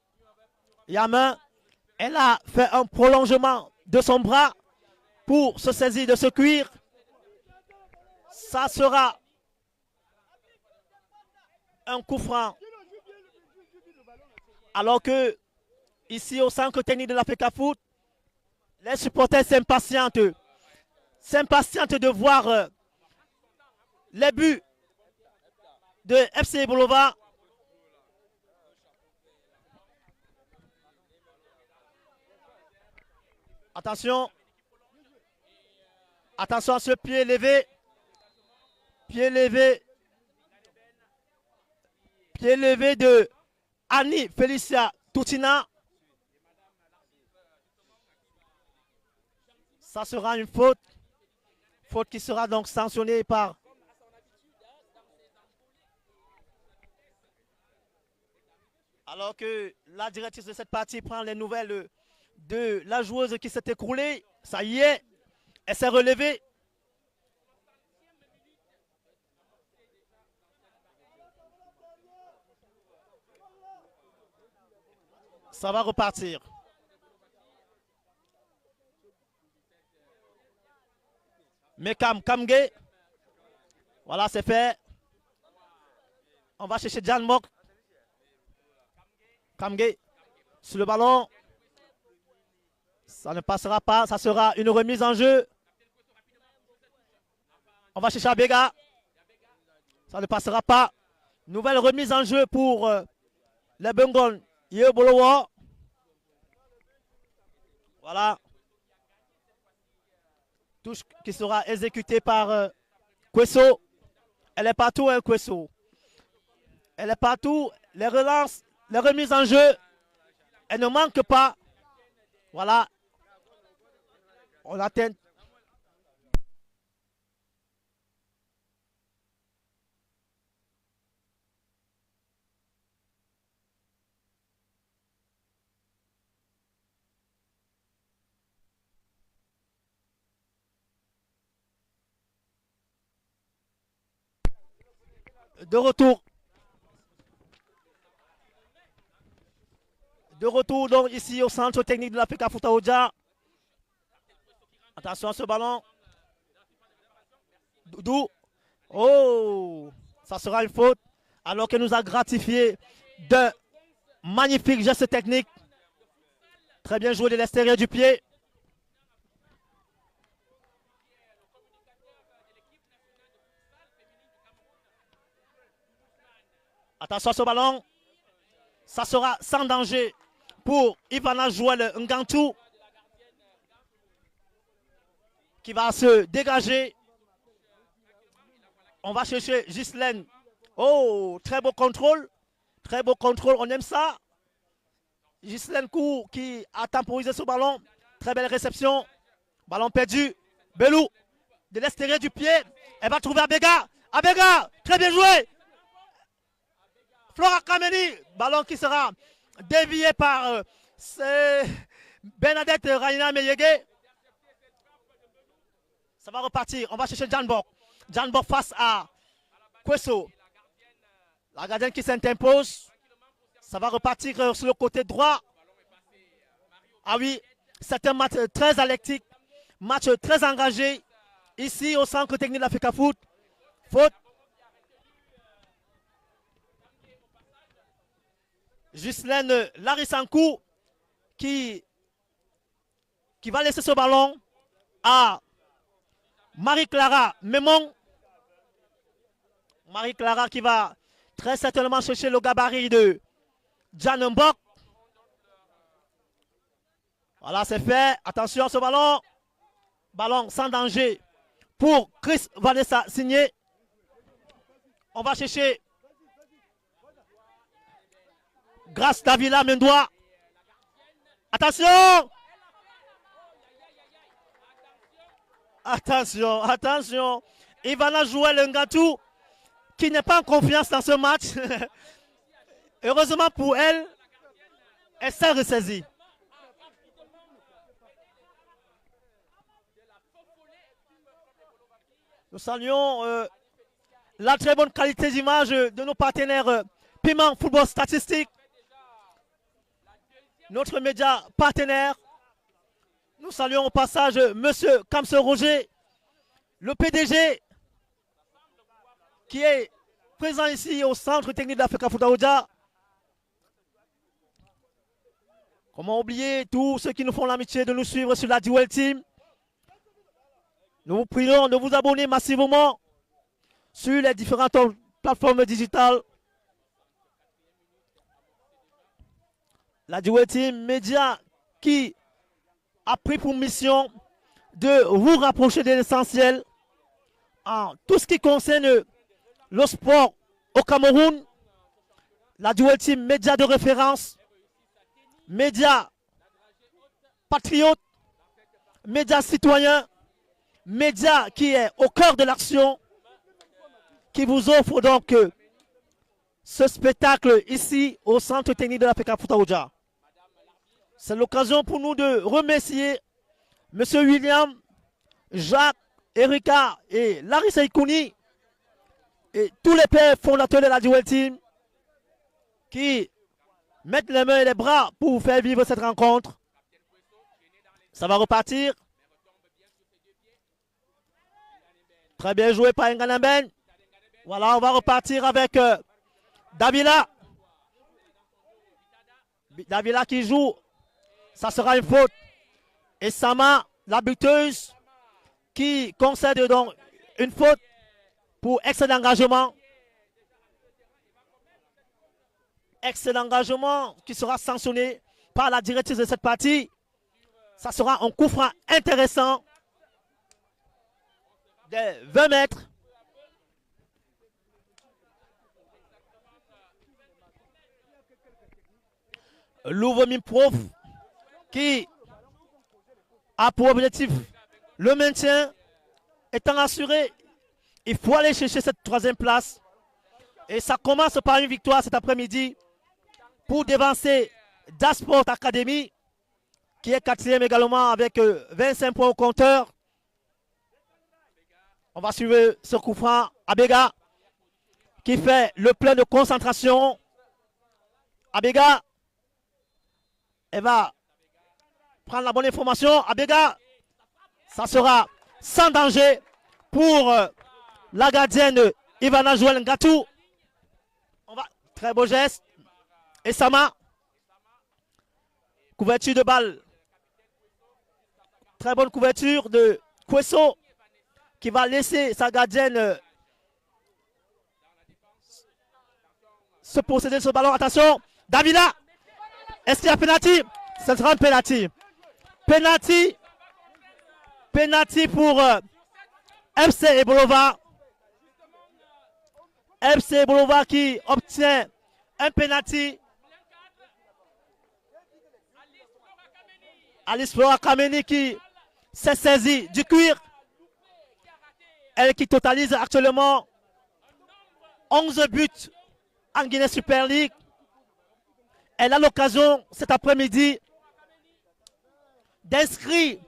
Elle a fait un prolongement de son bras pour se saisir de ce cuir. Ça sera un coup franc. Alors que ici au centre technique de l'Africa Foot, les supporters s'impatientent de voir les buts de FC Bolova. Attention. Attention à ce pied levé. Pied levé. Pied levé de Annie Felicia Toutina. Ça sera une faute. Faute qui sera donc sanctionnée par alors que la directrice de cette partie prend les nouvelles de la joueuse qui s'est écroulée. Ça y est, elle s'est relevée. Ça va repartir. Mais Kamge. Voilà, c'est fait. On va chercher Jan Mok. Kamge. Sur le ballon. Ça ne passera pas. Ça sera une remise en jeu. On va chercher Abega. Ça ne passera pas. Nouvelle remise en jeu pour les Bengon. Yebolowo. Voilà. Touche qui sera exécutée par Kweso. Elle est partout, hein, Kweso. Elle est partout. Les relances, les remises en jeu. Elle ne manque pas. Voilà. On atteint. De retour De retour donc ici au centre technique de la FK Foutaouja. Attention à ce ballon. Doudou. Oh, ça sera une faute. Alors qu'il nous a gratifié d'un magnifique geste technique. Très bien joué de l'extérieur du pied. Attention à ce ballon. Ça sera sans danger pour Ivana Joël Ngantou qui va se dégager. On va chercher Ghislaine. Oh, très beau contrôle. Très beau contrôle, on aime ça. Ghislaine Kou qui a temporisé ce ballon. Très belle réception. Ballon perdu. Belou de l'extérieur du pied. Elle va trouver Abega. Abega, très bien joué. Flora Kameni, ballon qui sera dévié par Bernadette Raina Meyege. Ça va repartir. On va chercher Janbok. Janbok face à Kweso. La gardienne qui s'interpose. Ça va repartir sur le côté droit. Ah oui, c'est un match très athlétique. Match très engagé. Ici au centre technique de l'Africa Foot. Faute. Ghislaine Larissankou qui va laisser ce ballon à Marie-Clara Memon. Marie-Clara qui va très certainement chercher le gabarit de Jan Mbok. Voilà, c'est fait. Attention à ce ballon. Ballon sans danger pour Chris Vanessa Signé. On va chercher Grâce Davila Mendoa. Attention! Attention, attention. Ivana Joël Ngantou qui n'est pas en confiance dans ce match. Heureusement pour elle, elle s'est ressaisie. Nous saluons la très bonne qualité d'image de nos partenaires Piment Football Statistique. Notre média partenaire. Nous saluons au passage Monsieur Kamse Roger, le PDG, qui est présent ici au centre technique d'Africa Foutaouja. Comment oublier tous ceux qui nous font l'amitié de nous suivre sur la Duel Team. Nous vous prions de vous abonner massivement sur les différentes plateformes digitales. La Duel Team Média qui a pris pour mission de vous rapprocher de l'essentiel en tout ce qui concerne le sport au Cameroun. La Duel Team Média de référence, média patriote, média citoyen, média qui est au cœur de l'action, qui vous offre donc ce spectacle ici au centre technique de l'Africa Foutaouja. C'est l'occasion pour nous de remercier M. William, Jacques, Erika et Larissa Ikouni et tous les pères fondateurs de la Duel Team qui mettent les mains et les bras pour faire vivre cette rencontre. Ça va repartir. Très bien joué par Nganamben. Voilà, on va repartir avec Davila. Davila qui joue. Ça sera une faute. Et Sama, la buteuse, qui concède donc une faute pour excès d'engagement. Excès d'engagement qui sera sanctionné par la directrice de cette partie. Ça sera un coup franc intéressant de 20 mètres. Louvre Prof qui a pour objectif le maintien étant assuré, il faut aller chercher cette troisième place. Et ça commence par une victoire cet après-midi pour devancer Dasport Academy qui est quatrième également avec 25 points au compteur. On va suivre ce coup franc. Abega qui fait le plein de concentration. Abega Elle va prendre la bonne information. Abega, ça sera sans danger pour la gardienne Ivana Joël Ngatou. Très beau geste. Et Sama. Couverture de balle. Très bonne couverture de Kweso qui va laisser sa gardienne se posséder de ce ballon. Attention, Davila. Est-ce qu'il y a penalty? Ce sera un penalty. Penalty pour FC Ebolova. FC Ebolova qui obtient un penalty. Alice Flora Kameni qui s'est saisie du cuir. Elle qui totalise actuellement 11 buts en Guinée Super League. Elle a l'occasion cet après-midi d'inscrire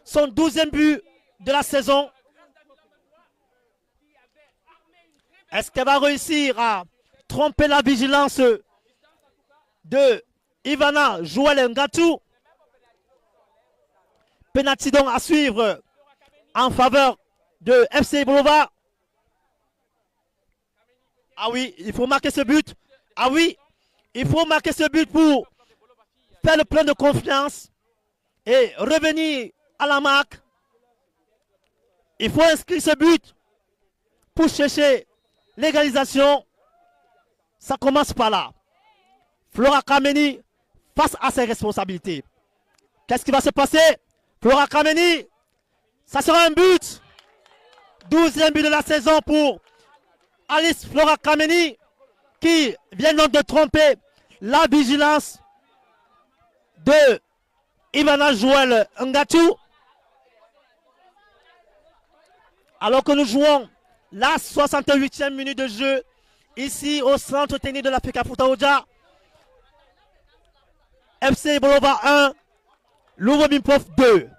son 12e but de la saison. Est-ce qu'elle va réussir à tromper la vigilance de Ivana Joël Ngatou? Penalty donc à suivre en faveur de FC Ebolova. Ah oui, il faut marquer ce but. Ah oui, il faut marquer ce but pour faire le plein de confiance et revenir à la marque. Il faut inscrire ce but pour chercher l'égalisation. Ça commence par là. Flora Kameni face à ses responsabilités. Qu'est-ce qui va se passer? Flora Kameni, ça sera un but. 12e but de la saison pour Alice Flora Kameni qui vient donc de tromper la vigilance de Ivana Joël Ngatou. Alors que nous jouons la 68e minute de jeu ici au centre technique de l'Africa Foutaouja. FC Ebolova 1, Louvre Bimpof 2.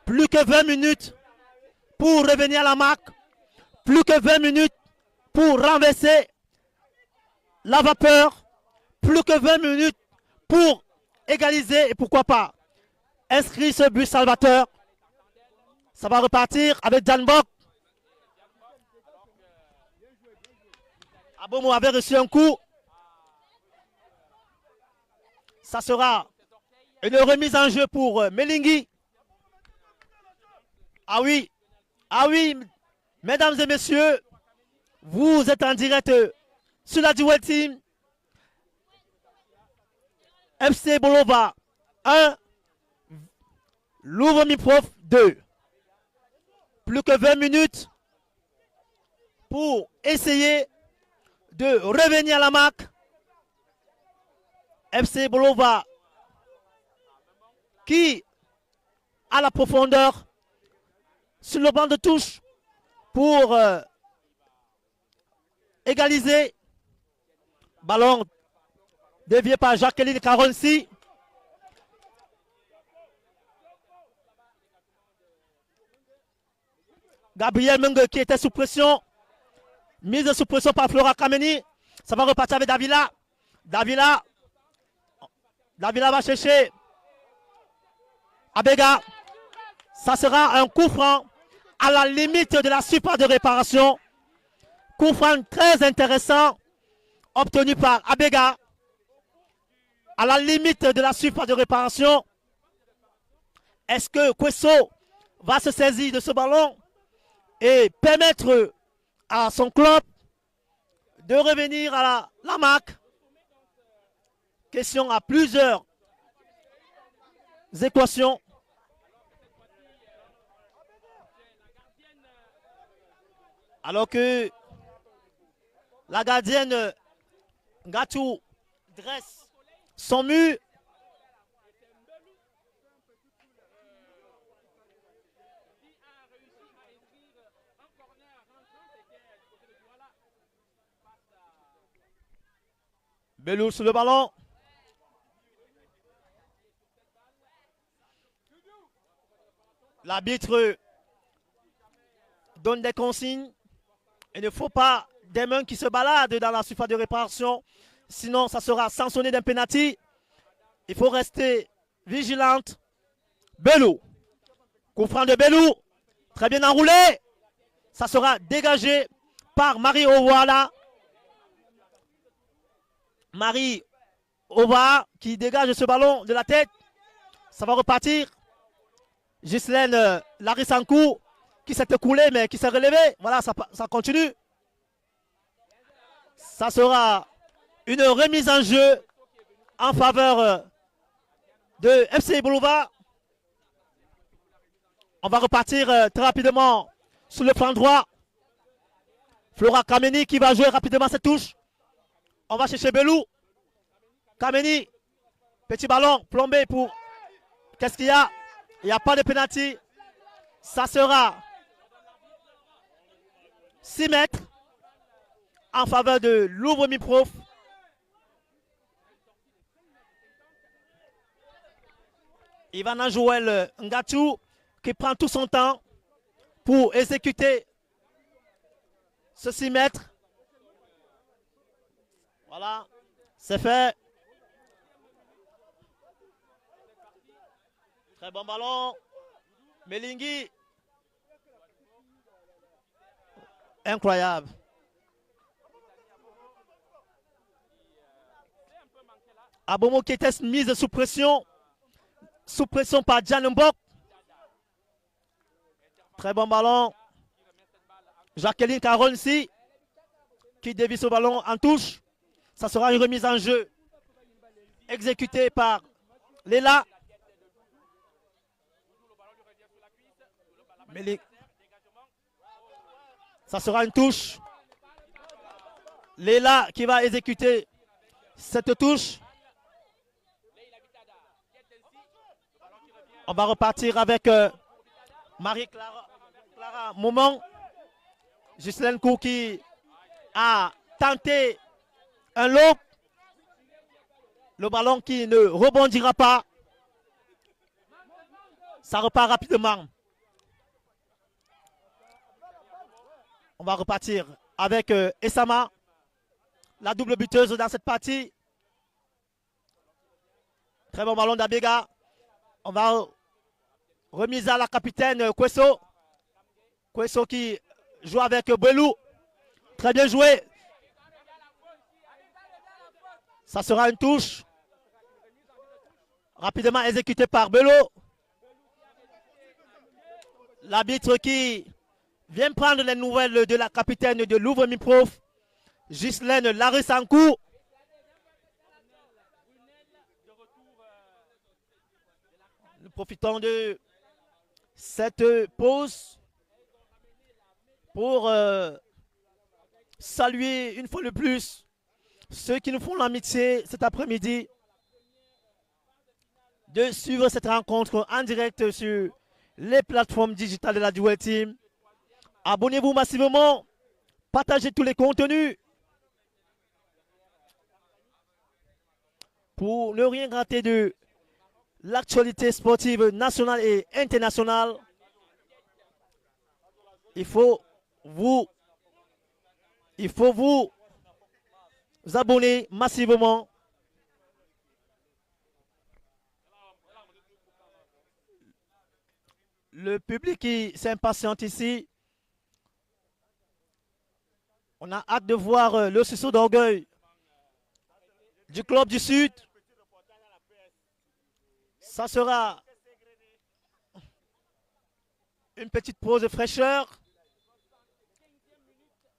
Plus que 20 minutes pour revenir à la marque. Plus que 20 minutes pour renverser la vapeur. Plus que 20 minutes pour égaliser et pourquoi pas inscrire ce but salvateur. Ça va repartir avec Dan Bok. Abomo avait reçu un coup. Ça sera une remise en jeu pour Melingui. Ah oui, mesdames et messieurs, vous êtes en direct sur la Duel Team. FC Bolova 1, Louvre Miprof 2. Plus que 20 minutes pour essayer de revenir à la marque. FC Bolova qui a la profondeur sur le banc de touche pour égaliser. Ballon dévié par Jacqueline Caronsi. Gabriel Menge qui était sous pression. Mise sous pression par Flora Kameni. Ça va repartir avec Davila. Davila va chercher Abega. Ça sera un coup franc à la limite de la surface de réparation. Coup franc très intéressant obtenu par Abega. À la limite de la surface de réparation. Est-ce que Kweso va se saisir de ce ballon et permettre à son club de revenir à la marque? Question à plusieurs équations. Alors que la gardienne Ngatou dresse son mur. Belou sur le ballon. L'arbitre donne des consignes. Il ne faut pas des mains qui se baladent dans la surface de réparation. Sinon, ça sera sanctionné d'un penalty. Il faut rester vigilante. Belou. Coup franc de Belou. Très bien enroulé. Ça sera dégagé par Marie Owala. Marie Ova qui dégage ce ballon de la tête. Ça va repartir. Ghislaine Larissankou qui s'est écoulée mais qui s'est relevée. Voilà, ça continue. Ça sera une remise en jeu en faveur de FC Boulevard. On va repartir très rapidement sur le flanc droit. Flora Kameni qui va jouer rapidement cette touche. On va chercher Belou. Kameni. Petit ballon plombé pour... Qu'est-ce qu'il y a? Il n'y a pas de pénalty. Ça sera 6 mètres en faveur de Louvre-Mi-Prof. Ivana Joël Ngatou qui prend tout son temps pour exécuter ce 6 mètres. Voilà, c'est fait. Très bon ballon. Melingui. Incroyable. Abomo qui était mise sous pression. Sous pression par Jan Mbok. Très bon ballon. Jacqueline Caron ici. Qui dévie ce ballon en touche. Ça sera une remise en jeu. Exécutée par Léla. Ça sera une touche. Léla qui va exécuter cette touche. On va repartir avec Marie-Clara Moment. Ghislaine Kou qui a tenté un lob. Le ballon qui ne rebondira pas. Ça repart rapidement. On va repartir avec Essama, la double buteuse dans cette partie. Très bon ballon d'Abega. On va remise à la capitaine Kweso. Kweso qui joue avec Belou. Très bien joué. Ça sera une touche. Rapidement exécutée par Belou. L'arbitre qui vient prendre les nouvelles de la capitaine de Louvre-Mi-Prof, Ghislaine Larissankou. Nous profitons de cette pause pour saluer une fois de plus ceux qui nous font l'amitié cet après-midi de suivre cette rencontre en direct sur les plateformes digitales de la Duel Team. Abonnez-vous massivement, partagez tous les contenus pour ne rien rater de l'actualité sportive nationale et internationale. Il faut vous abonner massivement. Le public qui s'impatiente ici. On a hâte de voir le sursaut d'orgueil du club du Sud. Ça sera une petite pause de fraîcheur.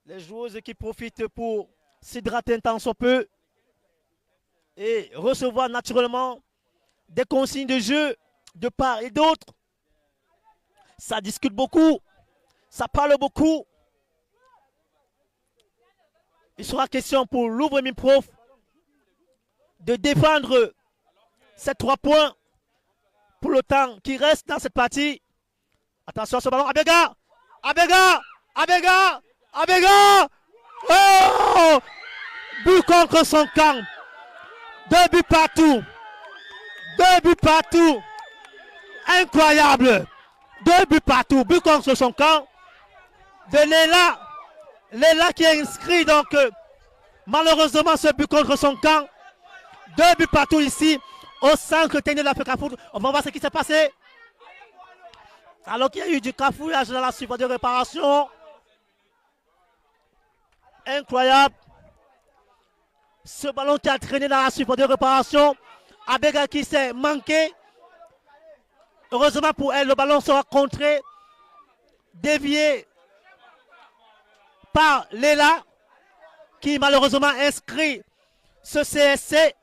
Les joueuses qui profitent pour s'hydrater un temps soit peu et recevoir naturellement des consignes de jeu de part et d'autre. Ça discute beaucoup, ça parle beaucoup. Il sera question pour Louvre-Mi-Prof de défendre ces 3 points pour le temps qui reste dans cette partie. Attention à ce ballon. Abega! Abega! Abega! Abega! Oh! But contre son camp. 2 buts partout. 2 buts partout. Incroyable. 2 buts partout. But contre son camp. De Léla. Léla qui est inscrit donc malheureusement ce but contre son camp. 2 buts partout ici. au centre technique de l'Africa Foot. On va voir ce qui s'est passé. Alors qu'il y a eu du cafouillage dans la surface de réparation. Incroyable. Ce ballon qui a traîné dans la surface de réparation. Abega qui s'est manqué. Heureusement pour elle, le ballon sera contré, dévié par Léla, qui malheureusement inscrit ce CSC.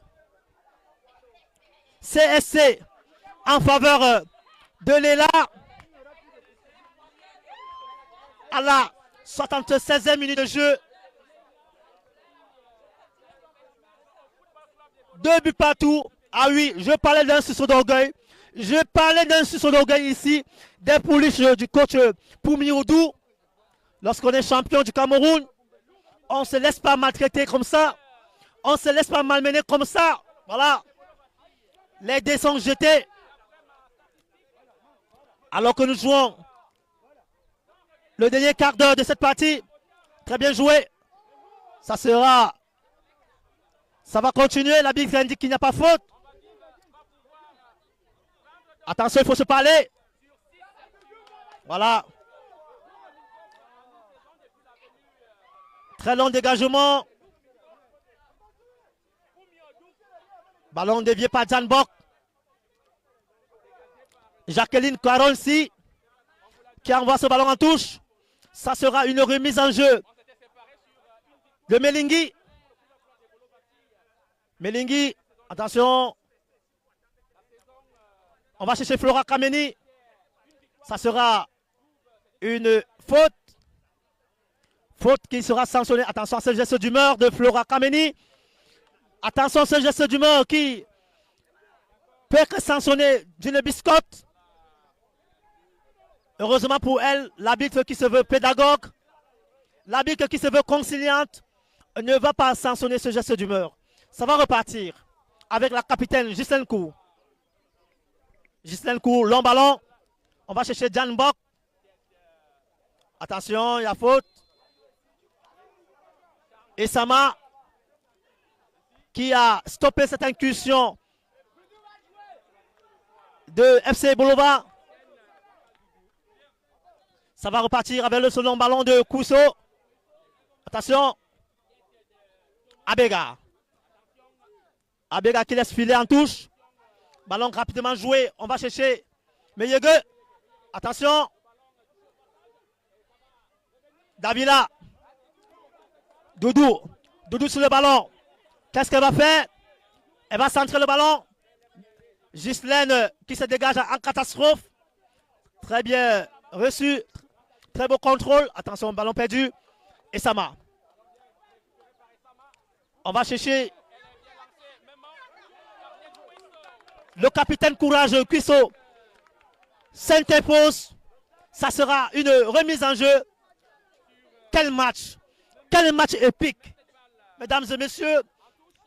CSC en faveur de Léla à la 76e minute de jeu. 2 buts partout. Ah oui, je parlais d'un sursaut d'orgueil. Je parlais d'un sursaut d'orgueil ici, des pouliches du coach Poumi Oudou. Lorsqu'on est champion du Cameroun, on ne se laisse pas maltraiter comme ça. On ne se laisse pas malmener comme ça. Voilà. Les dés sont jetés. Alors que nous jouons le dernier quart d'heure de cette partie. Très bien joué. Ça va continuer. L'arbitre indique qu'il n'y a pas faute. Attention, il faut se parler. Voilà. Très long dégagement. Ballon dévié par Jan Bok. Jacqueline Quaronsi qui envoie ce ballon en touche. Ça sera une remise en jeu de Melingui. Melingui, attention. On va chercher Flora Kameni. Ça sera une faute. Faute qui sera sanctionnée. Attention à ce geste d'humeur de Flora Kameni. Attention à ce geste d'humeur qui peut être sanctionné d'une biscotte. Heureusement pour elle, l'arbitre qui se veut pédagogue, l'arbitre qui se veut conciliante, ne va pas sanctionner ce geste d'humeur. Ça va repartir avec la capitaine Ghislaine Kou. Ghislaine Kou, long ballon. On va chercher Jan Bok. Attention, il y a faute. Et Sama qui a stoppé cette incursion de FC Bolova. Ça va repartir avec le second ballon de Kousso. Attention. Abega. Abega qui laisse filer en touche. Ballon rapidement joué. On va chercher Meyege. Attention. Davila. Doudou. Doudou sur le ballon. Qu'est-ce qu'elle va faire? Elle va centrer le ballon. Ghislaine qui se dégage en catastrophe. Très bien reçu. Très beau contrôle. Attention, ballon perdu. Et Sama. On va chercher le capitaine Courage Cuisseau. S'interpose. Ça sera une remise en jeu. Quel match. Quel match épique. Mesdames et messieurs,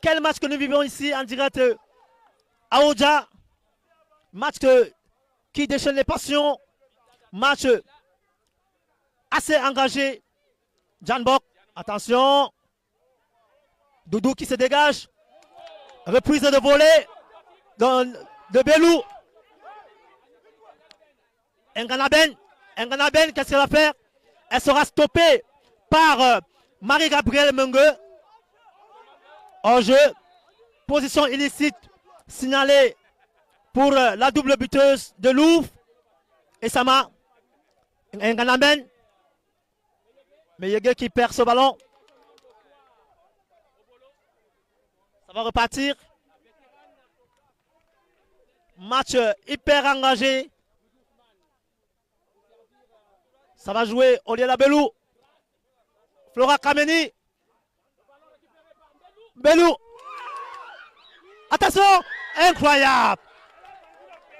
quel match que nous vivons ici en direct à Oja. Match qui déchaîne les passions. Match assez engagé. Jan Bok, attention. Doudou qui se dégage. Reprise de volée de Belou. Nganaben. Nganaben, qu'est-ce qu'elle va faire? Elle sera stoppée par Marie-Gabrielle Mengue. En jeu. Position illicite signalée pour la double buteuse de Louvre. Et Sama. Nganaben. Meyege qui perd ce ballon. Ça va repartir. Match hyper engagé. Ça va jouer Oliela Belou. Flora Kameni. Belou. Attention. Incroyable.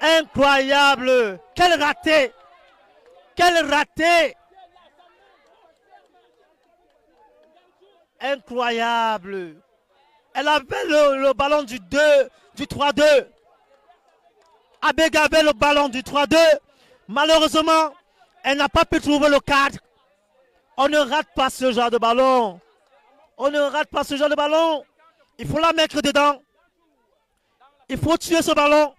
Incroyable. Quel raté. Quel raté. Incroyable. Elle avait le ballon du 3-2. Abega avait le ballon du 3-2. Malheureusement, elle n'a pas pu trouver le cadre. On ne rate pas ce genre de ballon. On ne rate pas ce genre de ballon. Il faut la mettre dedans. Il faut tuer ce ballon.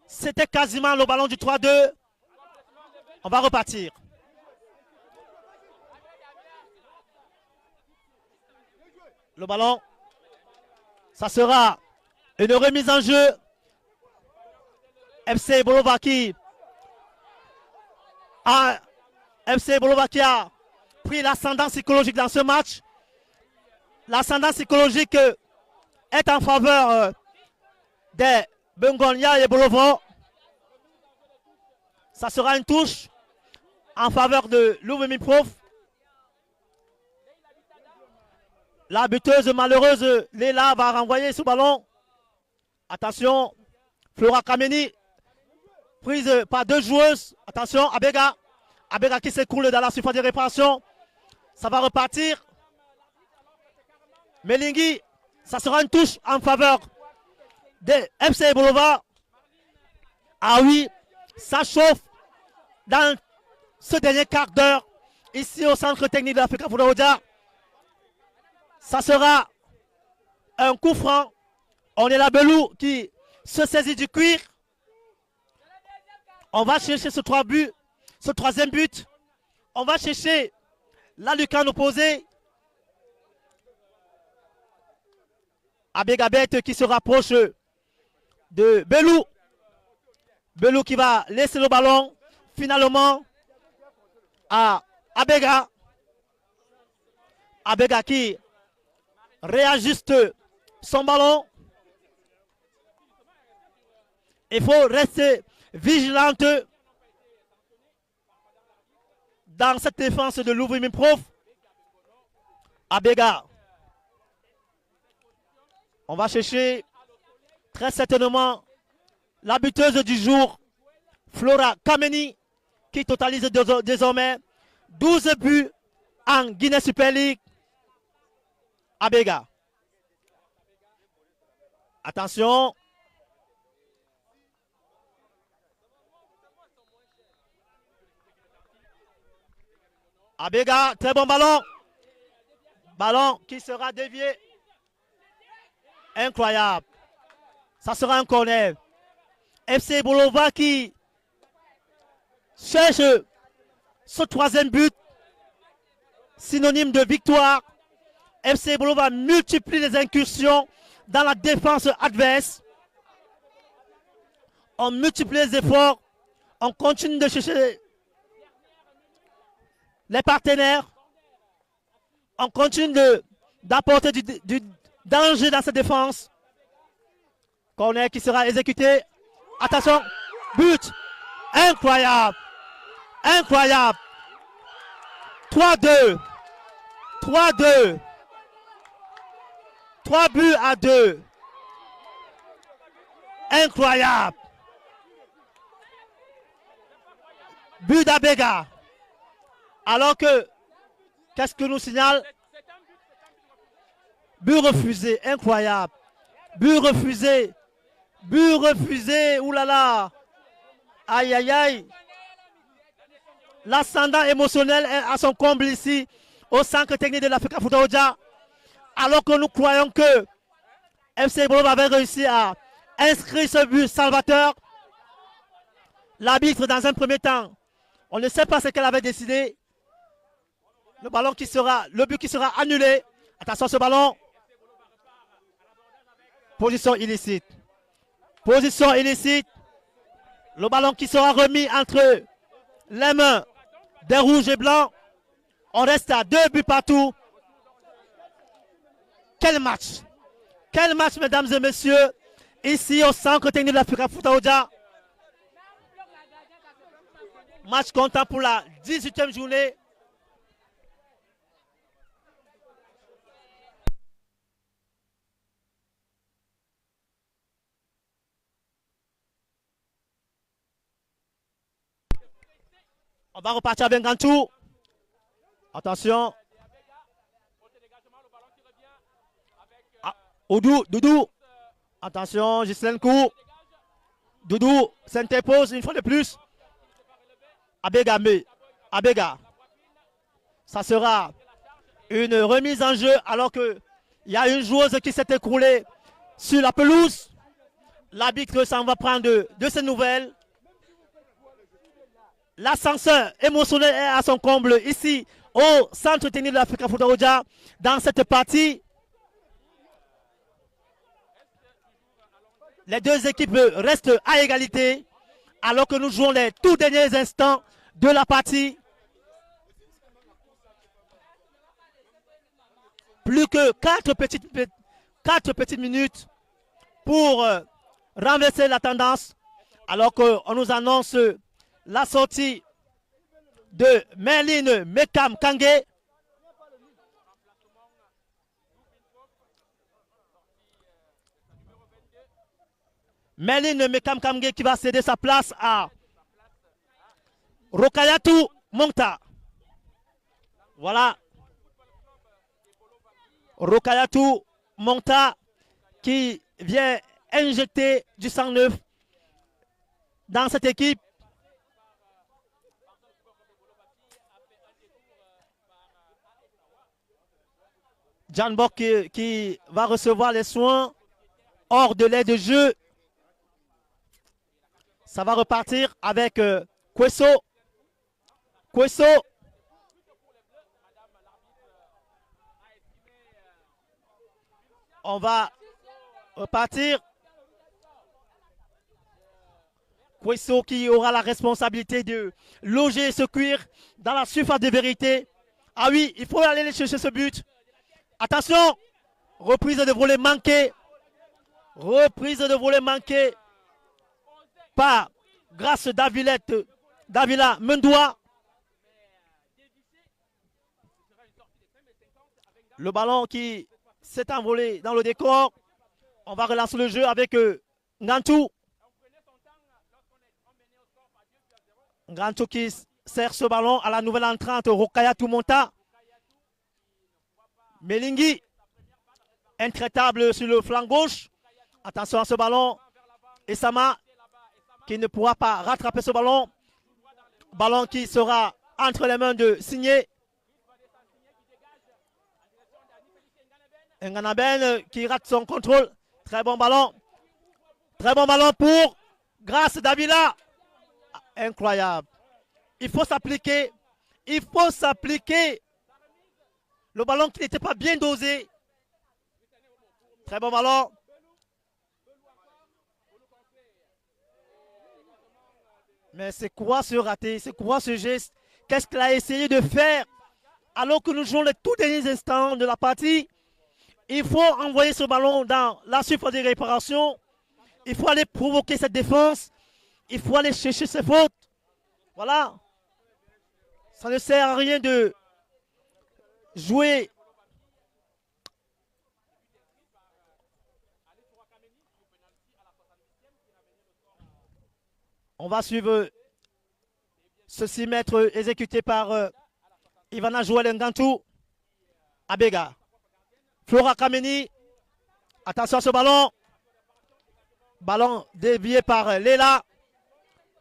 C'était quasiment le ballon du 3-2. On va repartir. Le ballon. Ça sera une remise en jeu. FC Bolova qui a pris l'ascendant psychologique dans ce match. L'ascendant psychologique est en faveur des Bengonia et Bolovo. Ça sera une touche en faveur de l'Ouvemiprof. La buteuse malheureuse Léla va renvoyer ce ballon. Attention, Flora Kameni, prise par deux joueuses. Attention, Abega. Abega qui s'écoule dans la surface de réparation. Ça va repartir. Melingui, ça sera une touche en faveur de FC Bolova. Ah oui, ça chauffe dans ce dernier quart d'heure ici au centre technique de l'Africa Foudaoudia. Ça sera un coup franc. On est la Belou qui se saisit du cuir. On va chercher ce troisième but. On va chercher la lucarne opposée. Abegabet qui se rapproche de Belou. Belou qui va laisser le ballon finalement à Abega. Abega qui réajuste son ballon. Il faut rester vigilante dans cette défense de l'Ouvemiprof. Abega. On va chercher très certainement la buteuse du jour, Flora Kameni, qui totalise désormais 12 buts en Guinée Super League. Abega. Attention. Abega, très bon ballon. Ballon qui sera dévié. Incroyable. Ça sera un corner. FC Bolova qui cherche ce troisième but. Synonyme de victoire. FC Bolova multiplie les incursions dans la défense adverse. On multiplie les efforts. On continue de chercher les partenaires. On continue d'apporter du danger dans cette défense. Corner qui sera exécuté. Attention. But. Incroyable. Incroyable. 3-2. 3-2. 3 buts à 2. Incroyable. But d'Abega. Alors que, qu'est-ce que nous signale? But refusé. Incroyable. But refusé. But refusé. Oulala. Aïe, aïe, aïe. L'ascendant émotionnel est à son comble ici, au centre technique de l'Africa Foudaoudia. Alors que nous croyons que FC Bolova avait réussi à inscrire ce but salvateur. L'arbitre, dans un premier temps, on ne sait pas ce qu'elle avait décidé. Le but qui sera annulé. Attention à ce ballon. Position illicite. Position illicite. Le ballon qui sera remis entre les mains des rouges et blancs. On reste à 2 buts partout. Quel match! Quel match, mesdames et messieurs, ici au centre technique de l'Africa Foudaoudia. Match comptant pour la 18e journée. On va repartir avec un grand tour. Attention. Doudou. Attention, Ghislaine Kou. Doudou s'interpose une fois de plus. Abega. Ça sera une remise en jeu alors qu'il y a une joueuse qui s'est écroulée sur la pelouse. L'arbitre s'en va prendre de ces nouvelles. L'ascenseur émotionnel est à son comble ici au centre technique de l'Africa Foutaouja dans cette partie. Les deux équipes restent à égalité alors que nous jouons les tout derniers instants de la partie. Plus que 4 petites minutes pour renverser la tendance alors qu'on nous annonce la sortie de Merlin Mekam Kangé. Merlin Mekam Kangé qui va céder sa place à Rokayatou Monta. Voilà. Rokayatou Monta qui vient injecter du sang neuf dans cette équipe. Jan Bok qui va recevoir les soins hors de l'aide de jeu. Ça va repartir avec Kweso. Kweso. On va repartir. Kweso qui aura la responsabilité de loger ce cuir dans la surface de vérité. Ah oui, il faut aller chercher ce but. Attention, reprise de volet manquée. Reprise de volet manquée par Grâce Davila Mendoua. Le ballon qui s'est envolé dans le décor. On va relancer le jeu avec Ngantou. Ngantou qui sert ce ballon à la nouvelle entrante Rokayatou Monta. Melingi, intraitable sur le flanc gauche. Attention à ce ballon. Essama qui ne pourra pas rattraper ce ballon. Ballon qui sera entre les mains de Signé. Nganaben qui rate son contrôle. Très bon ballon. Très bon ballon pour Grâce Davila. Incroyable. Il faut s'appliquer. Il faut s'appliquer. Le ballon qui n'était pas bien dosé. Très bon ballon. Mais c'est quoi ce raté? C'est quoi ce geste? Qu'est-ce qu'il a essayé de faire alors que nous jouons les tout derniers instants de la partie? Il faut envoyer ce ballon dans la surface de réparation. Il faut aller provoquer cette défense. Il faut aller chercher ses fautes. Voilà. Ça ne sert à rien de jouer. On va suivre ce 6 mètres exécuté par Ivana Joël Ngantou. Abega. Flora Kameni. Attention à ce ballon. Ballon dévié par Léla.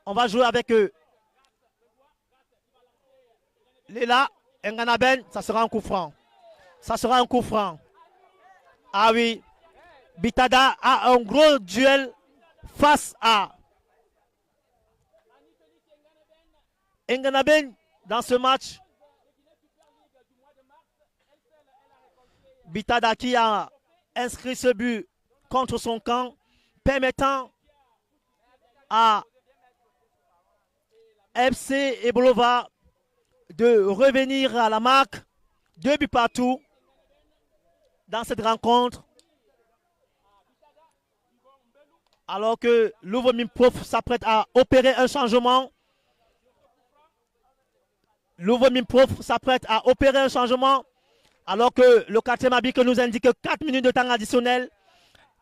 On va jouer avec Léla. Nganaben. Ça sera un coup franc. Ça sera un coup franc. Ah oui. Bitada a un gros duel face à Nganaben dans ce match. Bitada qui a inscrit ce but contre son camp, permettant à FC Ebolova de revenir à la marque. 2 buts partout dans cette rencontre. Alors que Louvo-Mimprof s'apprête à opérer un changement. Louvo-Mimprof s'apprête à opérer un changement. Alors que le 4e arbitre nous indique 4 minutes de temps additionnel.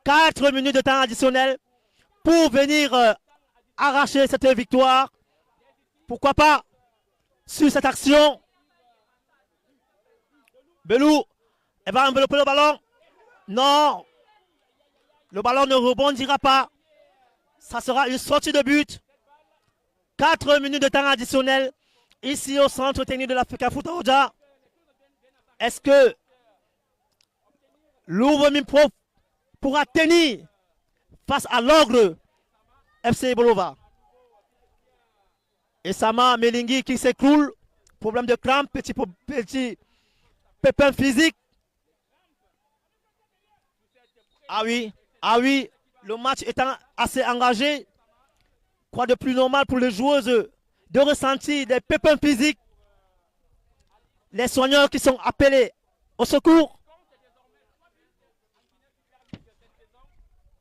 4 minutes de temps additionnel pour venir arracher cette victoire. Pourquoi pas sur cette action. Belou, elle va envelopper le ballon. Non. Le ballon ne rebondira pas. Ça sera une sortie de but. 4 minutes de temps additionnel. Ici au centre technique de l'Africa Foutaouja. Est-ce que Louvo-Mimprof pourra tenir face à l'ogre FC Bolova. Et Sama Melingui qui s'écroule. Problème de crampe, petit pépin physique. Ah oui, le match étant assez engagé. Quoi de plus normal pour les joueuses de ressentir des pépins physiques. Les soigneurs qui sont appelés au secours.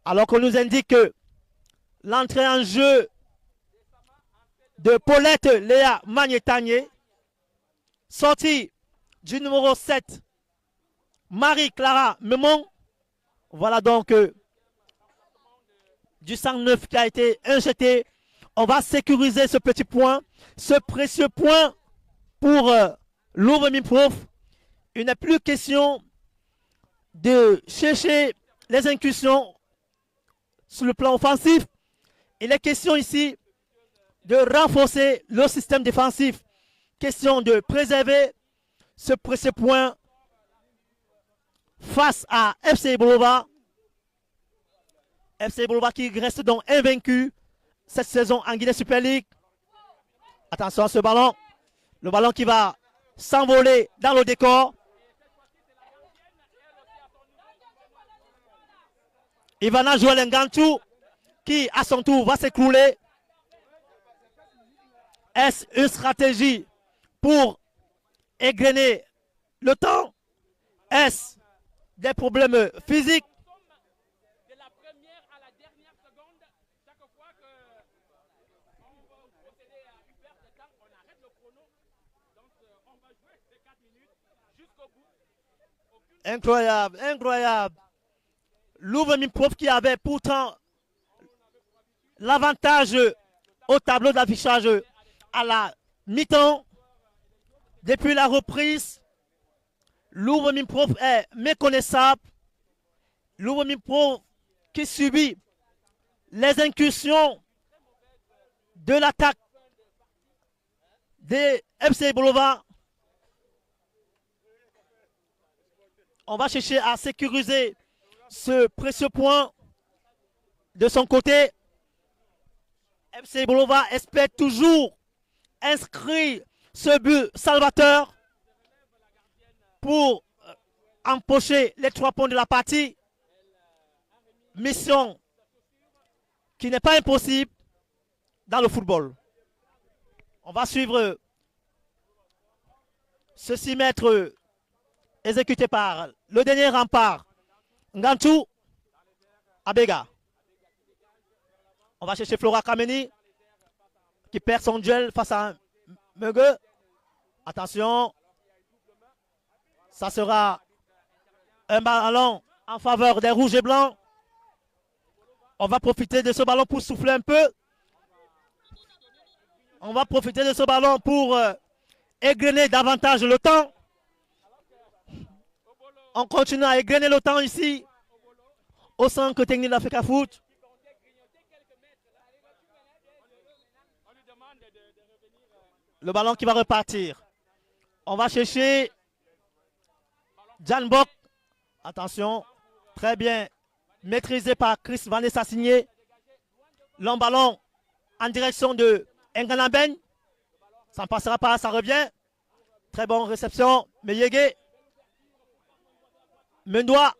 Alors qu'on nous indique que l'entrée en jeu de Paulette Léa Magnétanier, sortie du numéro 7, Marie-Clara Memon. Voilà donc du sang neuf qui a été injecté. On va sécuriser ce petit point, ce précieux point pour l'Ouvre-Mimprof. Il n'est plus question de chercher les incursions sur le plan offensif. Il est question ici de renforcer le système défensif. Question de préserver ce précieux point face à FC Bolova. FC Bolova qui reste donc invaincu cette saison en Guinée Super League. Attention à ce ballon. Le ballon qui va s'envoler dans le décor. Ivana Joël Ngantou qui à son tour va s'écrouler. Est-ce une stratégie pour égrener le temps? Est-ce des problèmes physiques? Incroyable, incroyable. L'Ouvre-Mimprof qui avait pourtant l'avantage au tableau d'affichage à la mi-temps. Depuis la reprise, l'Ouvre-Mimprof est méconnaissable. L'Ouvre-Mimprof qui subit les incursions de l'attaque des FC Bolova. On va chercher à sécuriser ce précieux point de son côté. FC Bolova espère toujours inscrire ce but salvateur pour empocher les 3 points de la partie. Mission qui n'est pas impossible dans le football. On va suivre ce 6 mètres exécuté par le dernier rempart, Ngantou Abega. On va chercher Flora Kameni qui perd son duel face à Meugue. Attention, ça sera un ballon en faveur des rouges et blancs. On va profiter de ce ballon pour souffler un peu. On va profiter de ce ballon pour égrener davantage le temps. On continue à égrener le temps ici au centre technique d'Africa Foot. Le ballon qui va repartir. On va chercher Jan Bok. Attention, très bien maîtrisé par Chris Vanessa Signé. Long ballon en direction de Nganaben. Ça ne passera pas, ça revient. Très bonne réception. Meyege. Mendoa.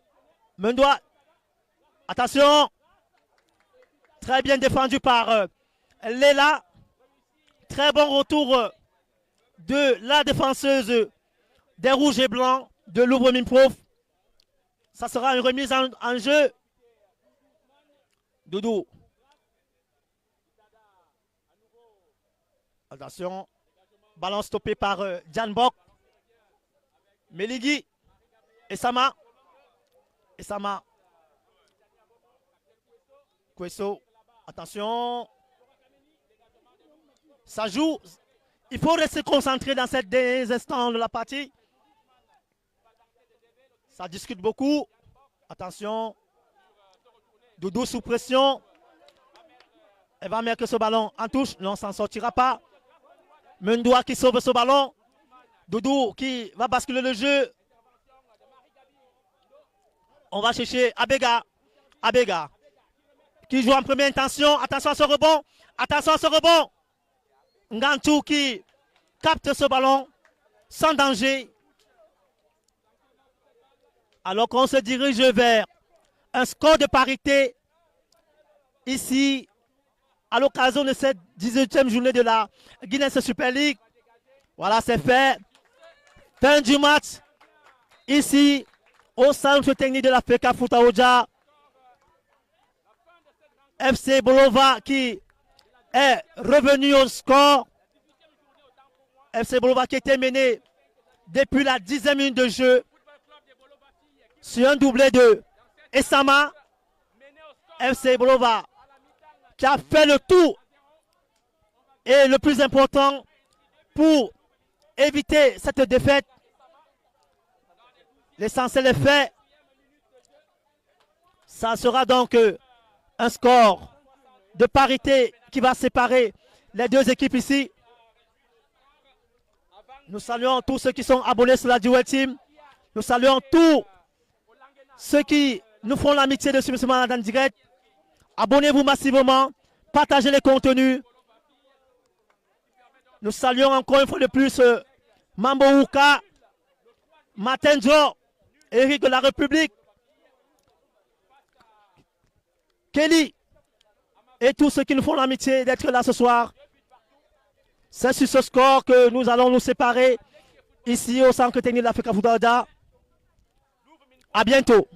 Attention. Très bien défendu par Léla. Très bon retour de la défenseuse des rouges et blancs de l'Ouvre-Mimprof. Ça sera une remise en jeu. Doudou. Attention. Ballon stoppé par Jan Bok. Meligi. Et Sama. Kweso. Attention. Ça joue. Il faut rester concentré dans ces derniers instants de la partie. Ça discute beaucoup. Attention. Doudou sous pression. Elle va mettre ce ballon en touche. Non, ça ne sortira pas. Mendoa qui sauve ce ballon. Doudou qui va basculer le jeu. On va chercher Abega. qui joue en première intention. Attention à ce rebond. Attention à ce rebond. Ngantou qui capte ce ballon sans danger. Alors qu'on se dirige vers un score de parité ici à l'occasion de cette 18e journée de la Guinness Super League. Voilà, c'est fait. Fin du match ici au centre technique de la FK Futaoja. FC Bolova qui est revenu au score. FC Bolova qui était mené depuis la 10e minute de jeu sur un doublé de Essama. FC Bolova qui a fait le tout et le plus important pour éviter cette défaite. L'essentiel est fait. Ça sera donc un score de parité qui va séparer les deux équipes ici. Nous saluons tous ceux qui sont abonnés sur la Duel Team. Nous saluons tous ceux qui nous font l'amitié de suivre ce malade en direct. Abonnez-vous massivement, partagez les contenus. Nous saluons encore une fois de plus Mambo Ouka, Matenjo, Eric de la République, Kelly et tous ceux qui nous font l'amitié d'être là ce soir. C'est sur ce score que nous allons nous séparer ici au centre technique de l'Africa Futaoja. À bientôt.